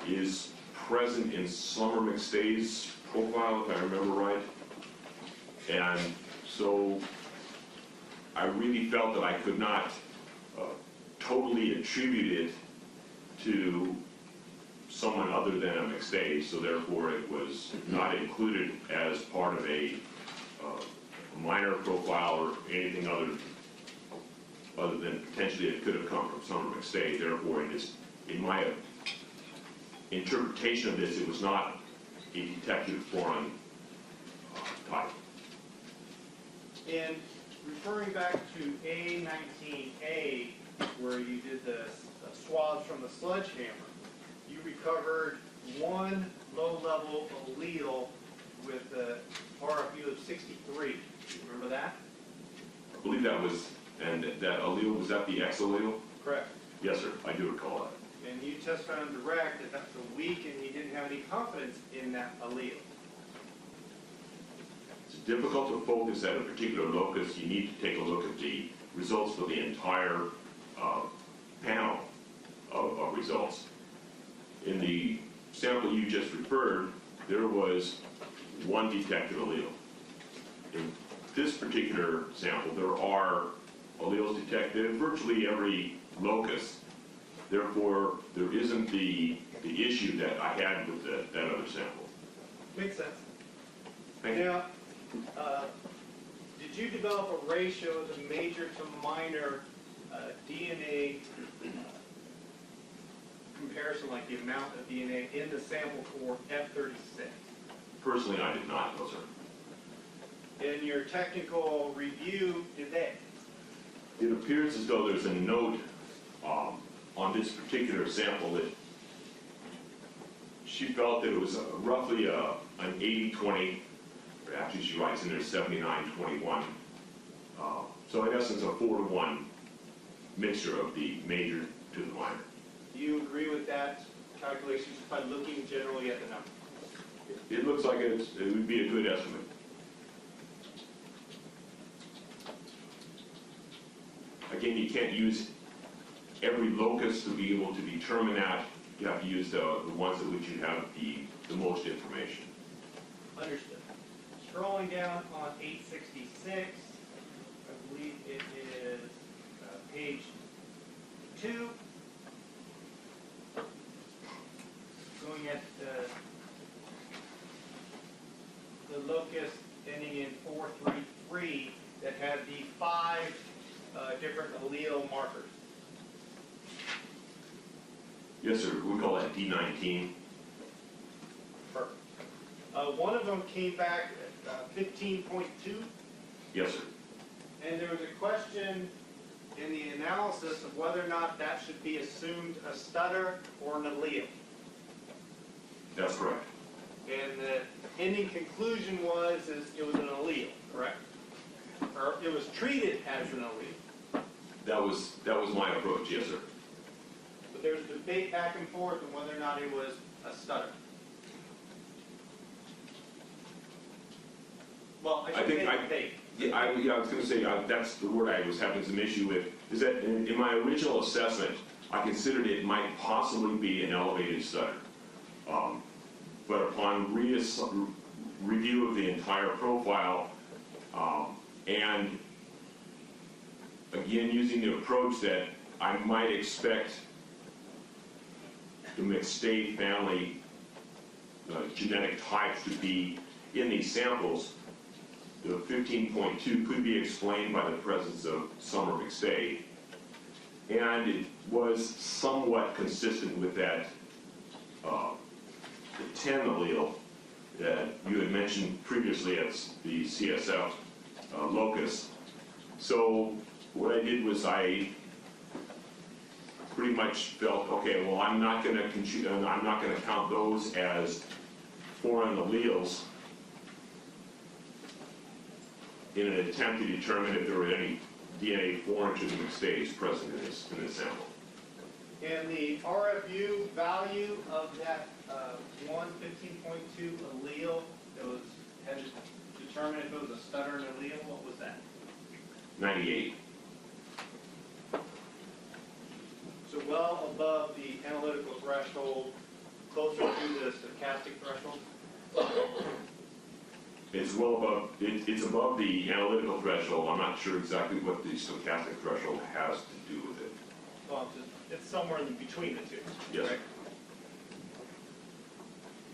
is present in Summer McStay's profile, if I remember right. And so I really felt that I could not totally attribute it to someone other than a McStay, so therefore it was not included as part of a minor profile or anything other than potentially it could have come from Summer McStay. Therefore, in my interpretation of this, it was not a detected foreign type. And referring back to A19A, where you did the swabs from the sledgehammer, you recovered one low-level allele with a RFU of 63. Remember that? I believe that was, and that allele, was that the X allele? Correct. Yes, sir, I do recall that. And you testified on direct that that's a weak and you didn't have any confidence in that allele. It's difficult to focus at a particular locus. You need to take a look at the results for the entire panel of results. In the sample you just referred, there was one detected allele. In this particular sample, there are alleles detected in virtually every locus. Therefore, there isn't the issue that I had with that other sample. Makes sense. Thank you. Now, did you develop a ratio of the major to minor DNA comparison, like the amount of DNA in the sample for F36? Personally, I did not, no, sir. In your technical review, did they? It appears as though there's a note on this particular sample that she felt that it was roughly an 80-20, or actually she writes in there 79-21. So in essence, a 4-to-1 mixture of the major to the minor. Do you agree with that calculation just by looking generally at the number? It looks like it would be a good estimate. Again, you can't use every locus to be able to determine that. You have to use the ones at which you have the most information. Understood. Scrolling down on 866, I believe it is page 2. Going at the locus ending in 433 that had the 5 different allele markers. Yes, sir. We call that D19. Perfect. One of them came back at 15.2. Yes, sir. And there was a question in the analysis of whether or not that should be assumed a stutter or an allele. That's correct. And the ending conclusion was it was an allele, correct? Or it was treated as an allele. That was my approach, yes, sir. But there was debate back and forth on whether or not it was a stutter. Well, I should say debate. Yeah, I was going to say that's the word I was having some issue with. Is that in my original assessment, I considered it might possibly be an elevated stutter. But upon review of the entire profile, and again, using the approach that I might expect the McStay family genetic types to be in these samples, the 15.2 could be explained by the presence of some of McStay, and it was somewhat consistent with that the 10 allele that you had mentioned previously as the CSF locus. So what I did was I pretty much felt, okay, well, I'm not going to count those as foreign alleles in an attempt to determine if there were any DNA foreign to the McStays present in this sample. And the RFU value of that 15.2 allele that was had to determine if it was a stuttering allele, what was that? 98. So well above the analytical threshold, closer to the stochastic threshold? It's well above, it's above the analytical threshold. I'm not sure exactly what the stochastic threshold has to do with it. Well, it's somewhere in between the two. Yes. Right?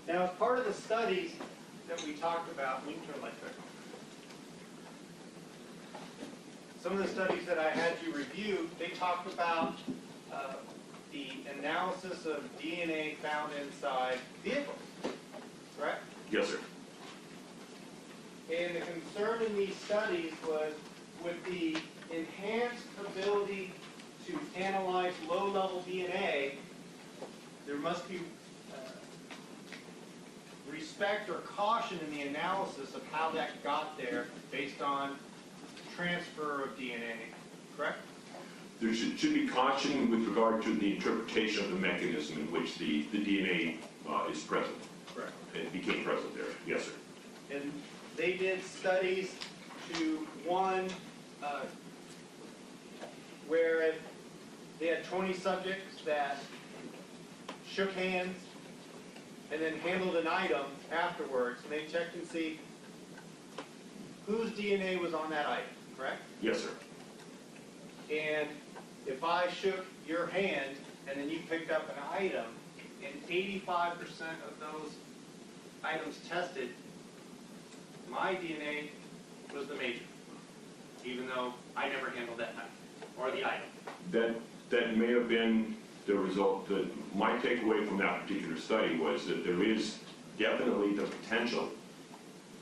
Now, as part of the studies that we talked about, we can turn the light back on. Some of the studies that I had you review, they talked about the analysis of DNA found inside vehicles, right? Yes, sir. And the concern in these studies was with the enhanced ability to analyze low-level DNA, there must be respect or caution in the analysis of how that got there based on transfer of DNA, correct? There should be caution with regard to the interpretation of the mechanism in which the DNA is present. Correct. It became present there. Yes, sir. And they did studies to one where they had 20 subjects that shook hands and then handled an item afterwards, and they checked and see whose DNA was on that item, correct? Yes, sir. And if I shook your hand and then you picked up an item, and 85% of those items tested, my DNA was the major, even though I never handled that knife or the item. That may have been the result. My takeaway from that particular study was that there is definitely the potential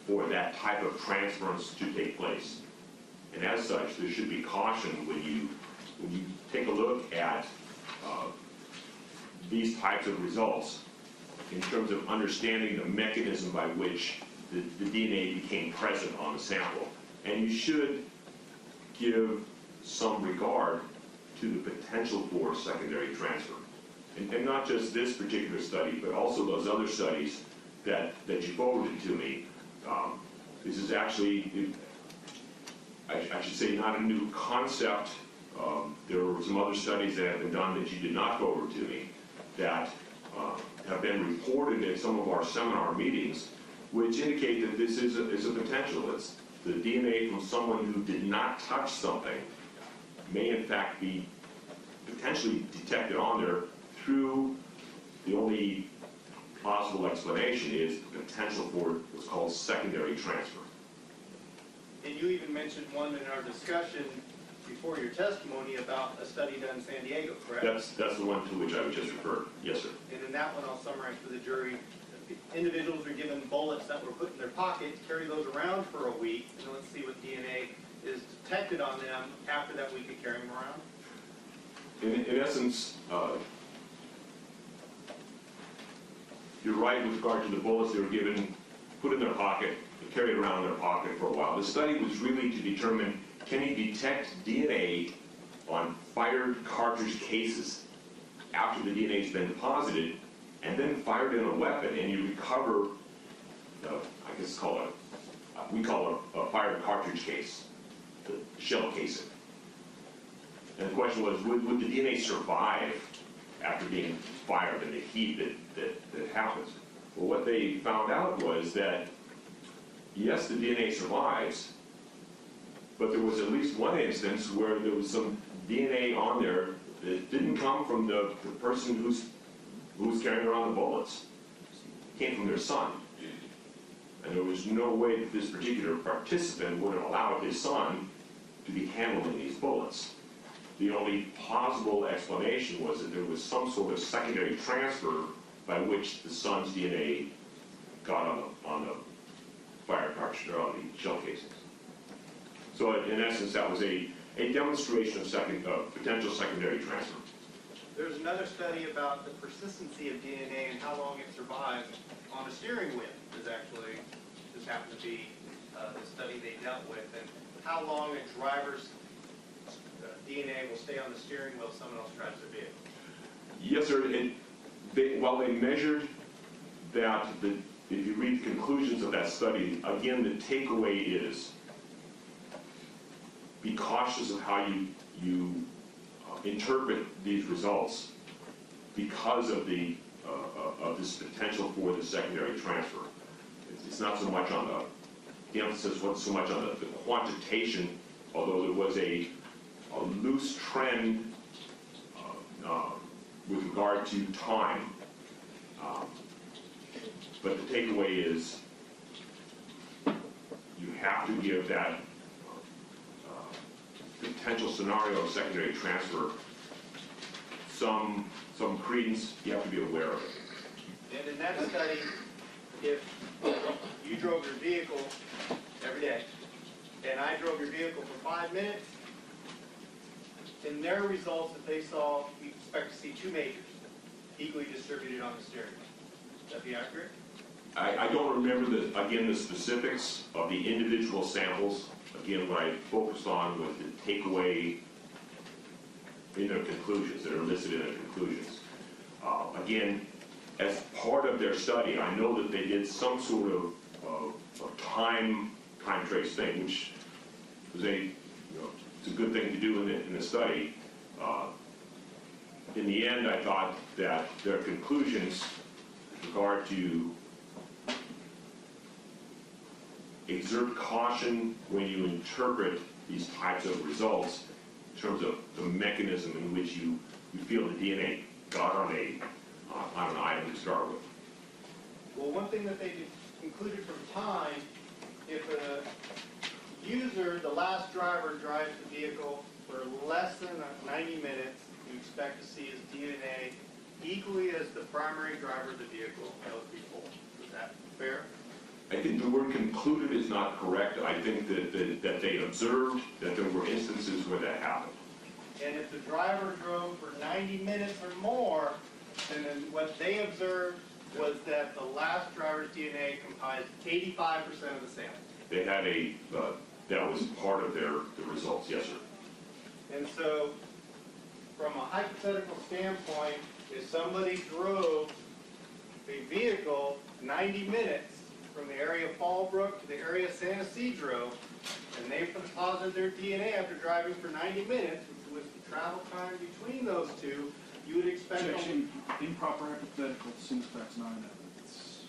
for that type of transference to take place. And as such, there should be caution when you take a look at these types of results in terms of understanding the mechanism by which the DNA became present on the sample. And you should give some regard to the potential for secondary transfer. And not just this particular study, but also those other studies that you forwarded to me. This is actually, I should say, not a new concept. There were some other studies that have been done that you did not forward to me that have been reported at some of our seminar meetings, which indicate that this is a potential. It's the DNA from someone who did not touch something may in fact be potentially detected on there through the only possible explanation is the potential for what's called secondary transfer. And you even mentioned one in our discussion before your testimony about a study done in San Diego, correct? That's the one to which I was just referred. Yes, sir. And in that one, I'll summarize for the jury. Individuals are given bullets that were put in their pocket, carry those around for a week, and let's see what DNA is detected on them after that week of carrying them around. In essence, you're right with regard to the bullets they were given, put in their pocket, carried around in their pocket for a while. The study was really to determine, can you detect DNA on fired cartridge cases after the DNA has been deposited and then fired in a weapon, and you recover, I guess we call it a fired cartridge case, the shell casing. And the question was, would the DNA survive after being fired in the heat that happens? Well, what they found out was that yes, the DNA survives, but there was at least one instance where there was some DNA on there that didn't come from the person who was carrying around the bullets. It came from their son. And there was no way that this particular participant would have allowed his son to be handling these bullets. The only plausible explanation was that there was some sort of secondary transfer by which the son's DNA got on the fire cartridge or on the shell casings. So in essence, that was a demonstration of potential secondary transfer. There's another study about the persistency of DNA and how long it survives on a steering wheel. Is actually, this happened to be the study they dealt with, and how long a driver's DNA will stay on the steering wheel if someone else drives their vehicle. Yes, sir. And while they measured that, if you read the conclusions of that study, again, the takeaway is be cautious of how you interpret these results because of this potential for the secondary transfer. It's not so much on the emphasis wasn't so much on the quantitation, although there was a loose trend with regard to time. But the takeaway is you have to give that potential scenario of secondary transfer some credence. You have to be aware of it. And in that study, if you drove your vehicle every day, and I drove your vehicle for 5 minutes, in their results that they saw, we expect to see two majors equally distributed on the steering wheel. Would that be accurate? I don't remember the specifics of the individual samples. Again, what I focused on was the takeaway in their conclusions, that are listed in their conclusions. Again, as part of their study, I know that they did some sort of time trace thing, which was it's a good thing to do in the study. In the end, I thought that their conclusions with regard to exert caution when you interpret these types of results in terms of the mechanism in which you feel the DNA got on an item to start with. Well, one thing that they concluded from time, if a user, the last driver, drives the vehicle for less than 90 minutes, you expect to see his DNA equally as the primary driver of the vehicle before. Is that fair? I think the word concluded is not correct. I think that they observed that there were instances where that happened. And if the driver drove for 90 minutes or more, then what they observed was that the last driver's DNA comprised 85% of the sample. They had that was part of the results, yes, sir. And so, from a hypothetical standpoint, if somebody drove a vehicle 90 minutes from the area of Fallbrook to the area of San Ysidro, and they deposited their DNA after driving for 90 minutes, which was the travel time between those two, you would expect... Objection, improper hypothetical, since that's not an evidence.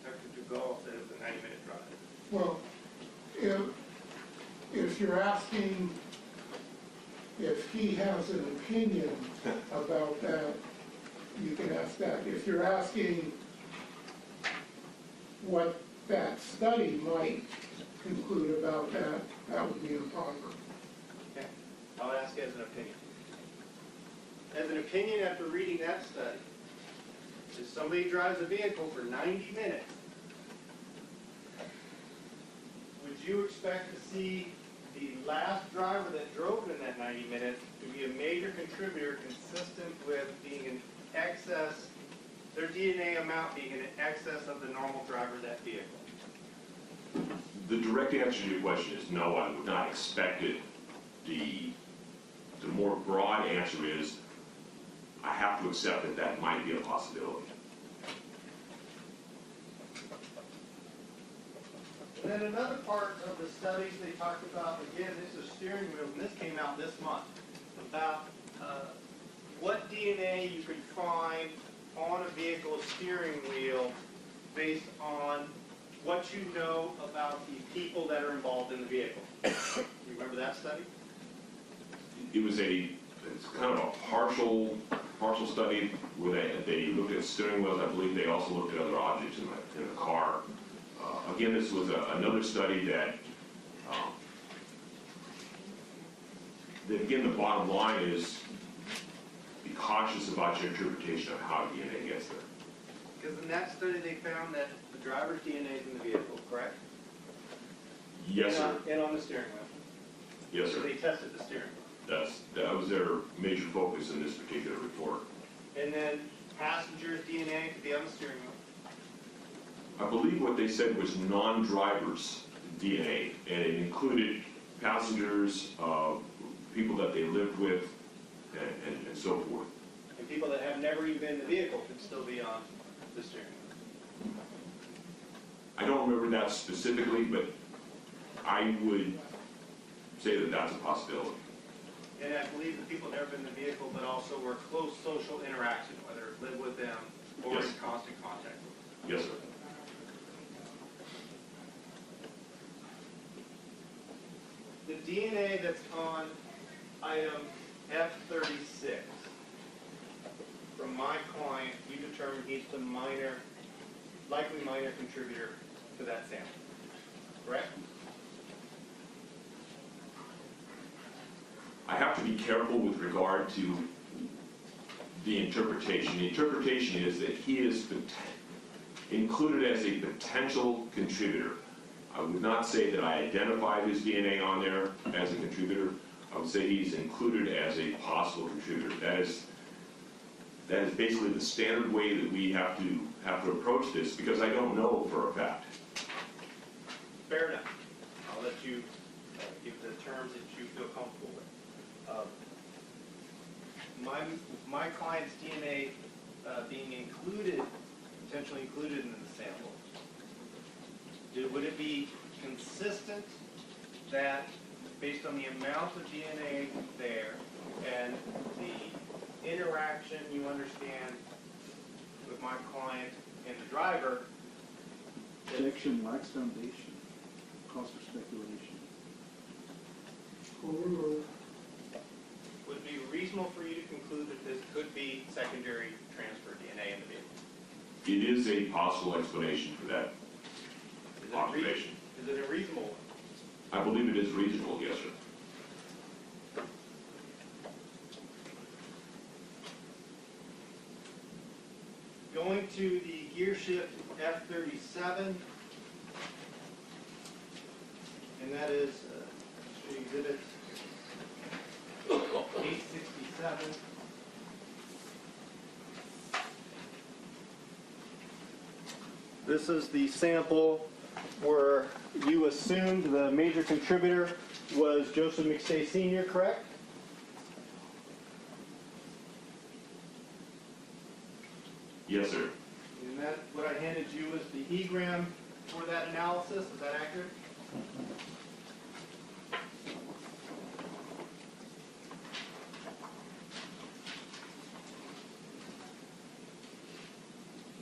Dr. Dugal said it was a 90-minute drive. Well, if you're asking if he has an opinion about that, you can ask that. If you're asking what that study might conclude about that, that would be improper. Okay. I'll ask as an opinion. As an opinion after reading that study, if somebody drives a vehicle for 90 minutes, would you expect to see the last driver that drove in that 90 minutes to be a major contributor consistent with being in excess, their DNA amount being in excess of the normal driver of that vehicle? The direct answer to your question is no, I would not expect it. The more broad answer is I have to accept that that might be a possibility. And then another part of the studies they talked about, again, this is steering wheel, and this came out this month, about what DNA you can find on a vehicle's steering wheel based on what you know about the people that are involved in the vehicle. You remember that study? It's kind of a partial study where they looked at steering wheels. I believe they also looked at other objects in the car. Again, this was another study that again, the bottom line is be cautious about your interpretation of how DNA gets there. Because in that study they found that the driver's DNA is in the vehicle, correct? Yes, sir. And on the steering wheel. Yes, So sir. they tested the steering wheel. That was their major focus in this particular report. And then passenger's DNA could be on the steering wheel. I believe what they said was non-drivers' DNA, and it included passengers, people that they lived with, and so forth. And people that have never even been in the vehicle could still be on the steering wheel. I don't remember that specifically, but I would say that that's a possibility. And I believe the people never been in the vehicle, but also were close social interaction, whether live with them or Yes. in constant contact with them. Yes, sir. The DNA that's on item F36, from my client, you determined he's the likely minor contributor to that sample, correct? I have to be careful with regard to the interpretation. The interpretation is that he is included as a potential contributor. I would not say that I identified his DNA on there as a contributor. I would say he's included as a possible contributor. That is basically the standard way that we have to approach this, because I don't know for a fact. Fair enough. I'll let you give the terms that you feel comfortable with. My client's DNA being included, potentially included in the sample, would it be consistent that based on the amount of DNA there and the interaction you understand with my client and the driver, Objection lacks foundation, cause for speculation. Overruled. would it be reasonable for you to conclude that this could be secondary transfer DNA in the vehicle? It is a possible explanation for that observation. Is it a reasonable one? I believe it is reasonable, yes, sir. Going to the gear shift F37, and that is exhibit 867. This is the sample where you assumed the major contributor was Joseph McStay Sr., correct? Yes, sir. And that, what I handed you is the E-gram for that analysis. Is that accurate?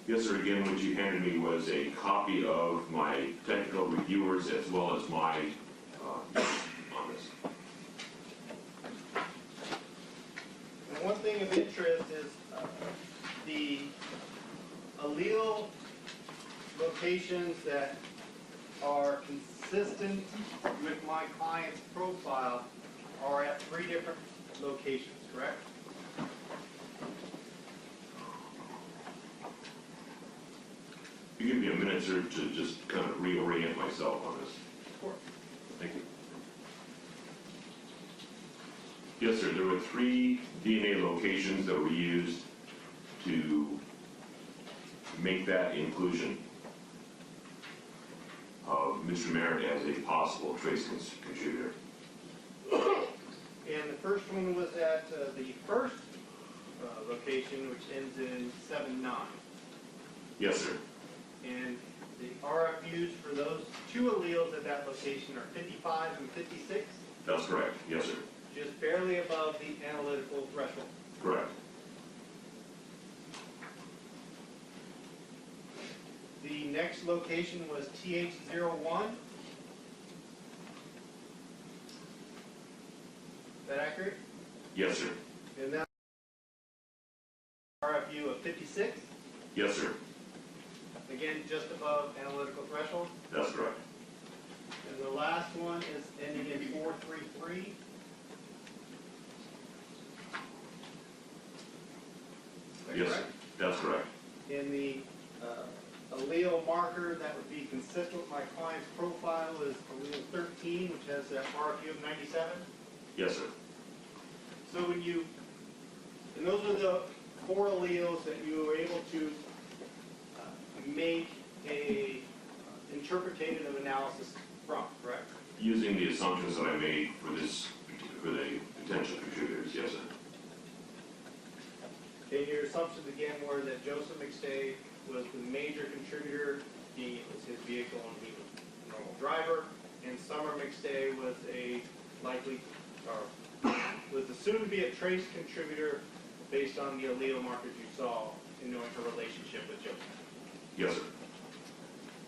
Yes, sir. Again, what you handed me was a copy of my technical reviewers as well as my on this. And one thing of interest is the allele locations that are consistent with my client's profile are at 3 different locations, correct? You give me a minute, sir, to just kind of reorient myself on this. Of course. Thank you. Yes, sir. There were 3 DNA locations that were used to make that inclusion of Mr. Merritt as a possible trace contributor. And the first one was at the first location, which ends in 79. Yes, sir. And the RFUs for those 2 alleles at that location are 55 and 56, That's correct. Yes, sir. just barely above the analytical threshold. Correct. The next location was TH01. Is that accurate? Yes, sir. And that RFU of 56. Yes, sir. Again, just above analytical threshold. That's correct. And the last one is ending in 433. Is that Yes, correct? sir. That's correct. In the allele marker that would be consistent with my client's profile is allele 13, which has that RFU of 97. Yes, sir. So when you, and those are the 4 alleles that you were able to make a interpretative analysis from, correct? Using the assumptions that I made for this, for the potential contributors, yes, sir. And your assumptions again were that Joseph McStay was the major contributor, he was his vehicle and he was a normal driver, and Summer McStay was a likely, or was assumed to be a trace contributor based on the allele markers you saw in knowing her relationship with Joseph. Yes, sir.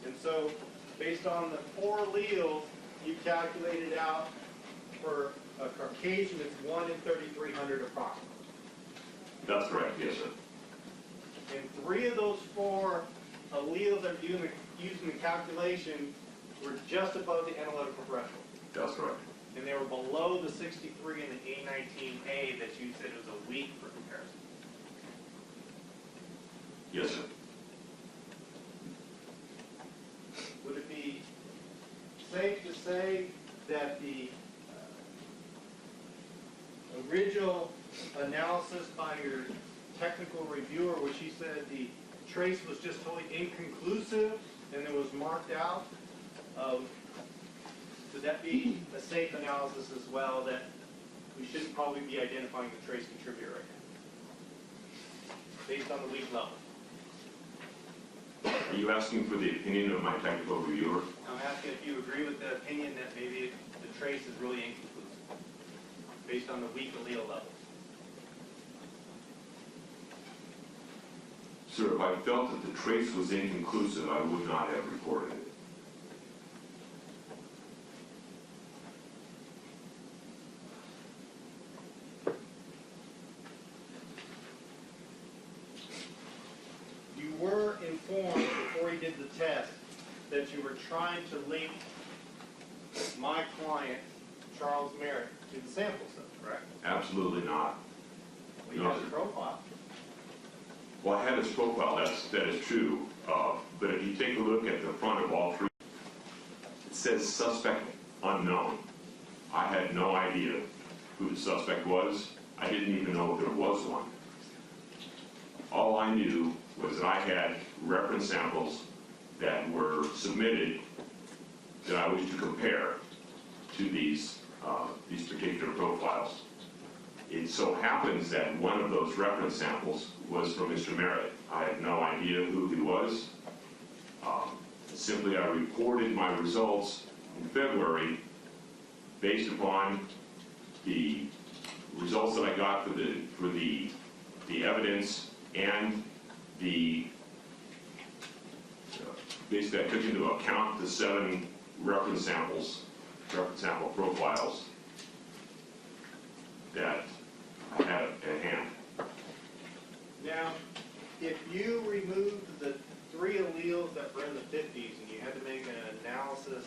And so, based on the 4 alleles, you calculated out for a Caucasian, it's 1 in 3,300 approximately. That's correct, yes, sir. And 3 of those 4 alleles that you used in the calculation were just above the analytical threshold. That's correct. And they were below the 63 and the A19A that you said was a weak for comparison. Yes, sir. Would it be safe to say that the original analysis by your technical reviewer, where she said the trace was just totally inconclusive and it was marked out, would that be a safe analysis as well, that we shouldn't probably be identifying the trace contributor right now, based on the weak level? Are you asking for the opinion of my technical reviewer? I'm asking if you agree with the opinion that maybe the trace is really inconclusive, based on the weak allele levels. Sir, if I felt that the trace was inconclusive, I would not have reported it. You were informed before you did the test that you were trying to link my client, Charles Merritt, to the sample set, correct? Absolutely not. Well, you No, have his sir. profile. Well, I had his profile, that is true. But if you take a look at the front of all 3, it says suspect unknown. I had no idea who the suspect was. I didn't even know if there was one. All I knew was that I had reference samples that were submitted that I was to compare to these particular profiles. It so happens that one of those reference samples was from Mr. Merritt. I had no idea who he was. Simply, I reported my results in February based upon the results that I got for the evidence and the basically I took into account the 7 reference sample profiles that I had at hand. Now, if you removed the 3 alleles that were in the 50s and you had to make an analysis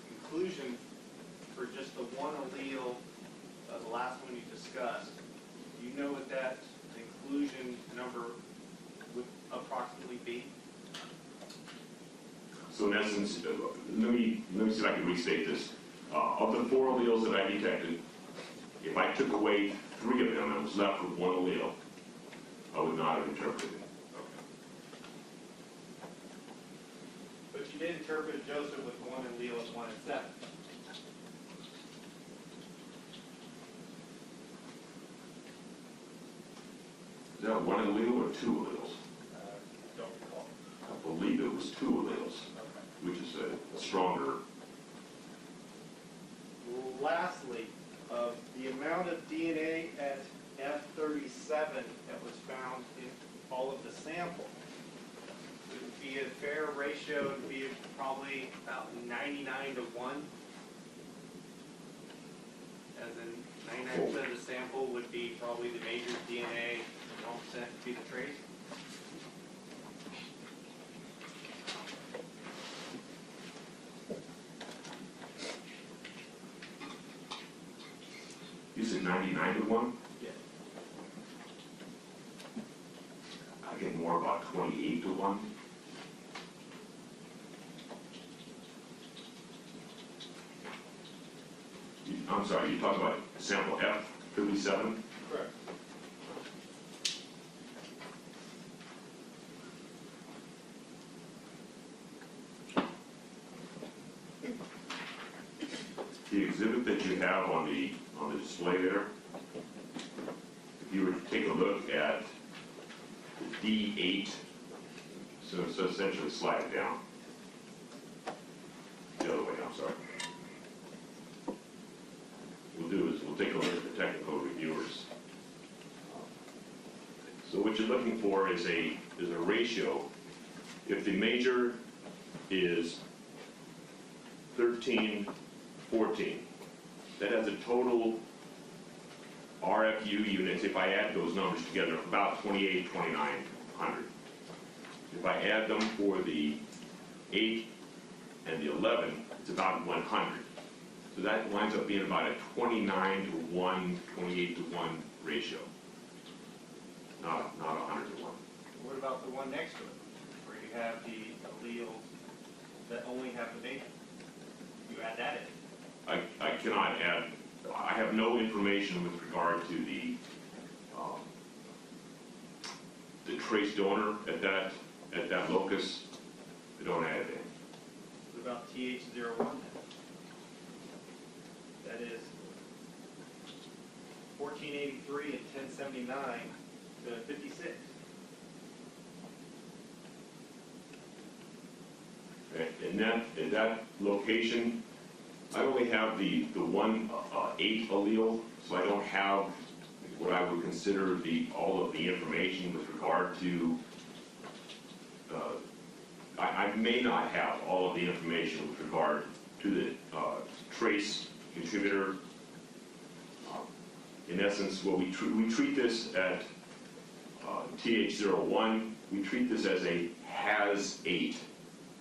conclusion for just the 1 allele, the last one you discussed, do you know what that inclusion number would approximately be? So in essence, let me see if I can restate this. Of the 4 alleles that I detected, if I took away 3 of them and was left with 1 allele, I would not have interpreted it. But you did interpret Joseph with 1 allele as 1 and 7. Is that 1 allele or 2 alleles? Don't recall. I believe it was 2 alleles, which is a stronger. Lastly, the amount of DNA at F37 that was found in all of the sample, be a fair ratio, it'd be probably about 99 to 1. As in 99% of the sample would be probably the major DNA, and 1% would be the trace. You said 99 to 1? Yeah. I get more about 28 to 1. I'm sorry, you talked about sample F37? Correct. The exhibit that you have on the display there, if you were to take a look at the D8, so essentially slide it down. The other way, I'm sorry. What we'll do is we'll take a look at the technical reviewers. So what you're looking for is a ratio. If the major is 13, 14, that has a total RFU units, if I add those numbers together, about 28, 2900. If I add them for the 8 and the 11, it's about 100. So that winds up being about a 29 to 1, 28 to 1 ratio. Not 100 to 1. What about the one next to it, where you have the alleles that only have the major? You add that in. I cannot add, I have no information with regard to the trace donor at that locus. I don't add it in. What about TH01 then? That is 1483 and 1079 to 56. Okay. In that location, I only have the 1-8 allele, so I don't have what I would consider all of the information with regard to. I may not have all of the information with regard to the trace contributor. In essence, what we treat this at TH01, we treat this as a has 8.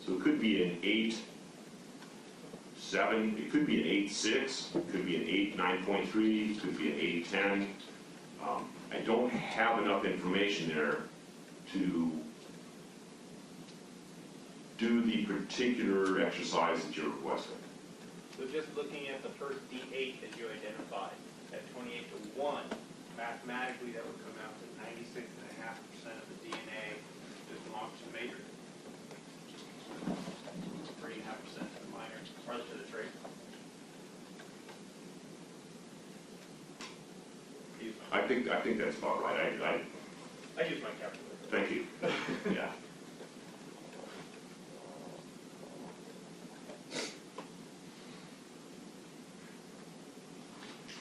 So it could be an 8.7, it could be an 8.6, it could be an 8.9.3, it could be an 8.10. I don't have enough information there to do the particular exercise that you're requesting. So just looking at the first D8 that you identified, at 28 to 1, mathematically that would come out to 96.5% of the DNA that belongs to the major. 3.5% to the minor, or to the trace. I think that's about right. I use my calculator. Thank you. Yeah.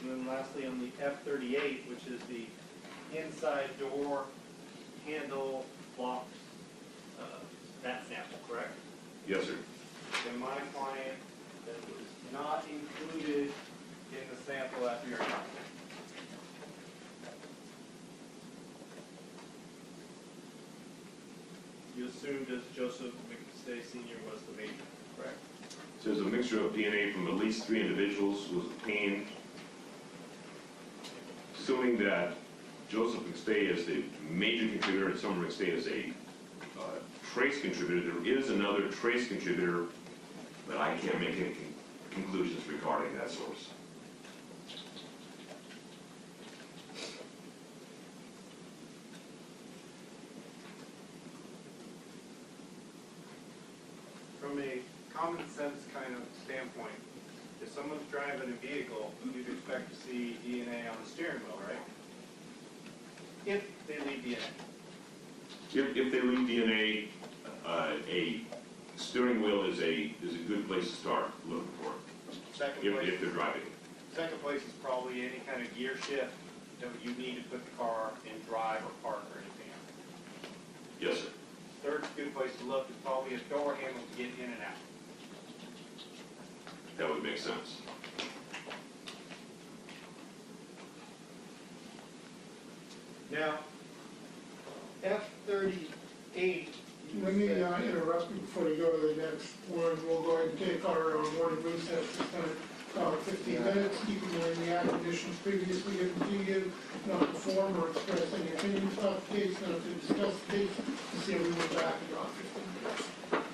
And then lastly, on the F38, which is the inside door handle box, that sample, correct? Yes, sir. Then my client that was not included in the sample after your comment. You assumed as Joseph McStay Sr. was the major, correct? Says a mixture of DNA from at least 3 individuals was obtained. Assuming that Joseph McStay is the major contributor and Summer McStay is a trace contributor, there is another trace contributor, but I can't make any conclusions regarding that source. From a common sense kind of standpoint, if someone's driving a vehicle, you'd expect to see DNA on the steering wheel, right? If they leave DNA. If they leave DNA, a steering wheel is a good place to start looking for it, Second if place, they're driving. second place is probably any kind of gear shift that you need to put the car in drive or park or anything else. Yes, sir. Third's good place to look is probably a door handle to get in and out. That would make sense. Now, F-38. Let me interrupt you before you go to the next one. We'll go ahead and take our morning recess this time, 15 minutes. Keep in mind the admonitions previously given to you, not to form or express any opinions about the case, not to discuss the case, to see everyone back in about 15 minutes.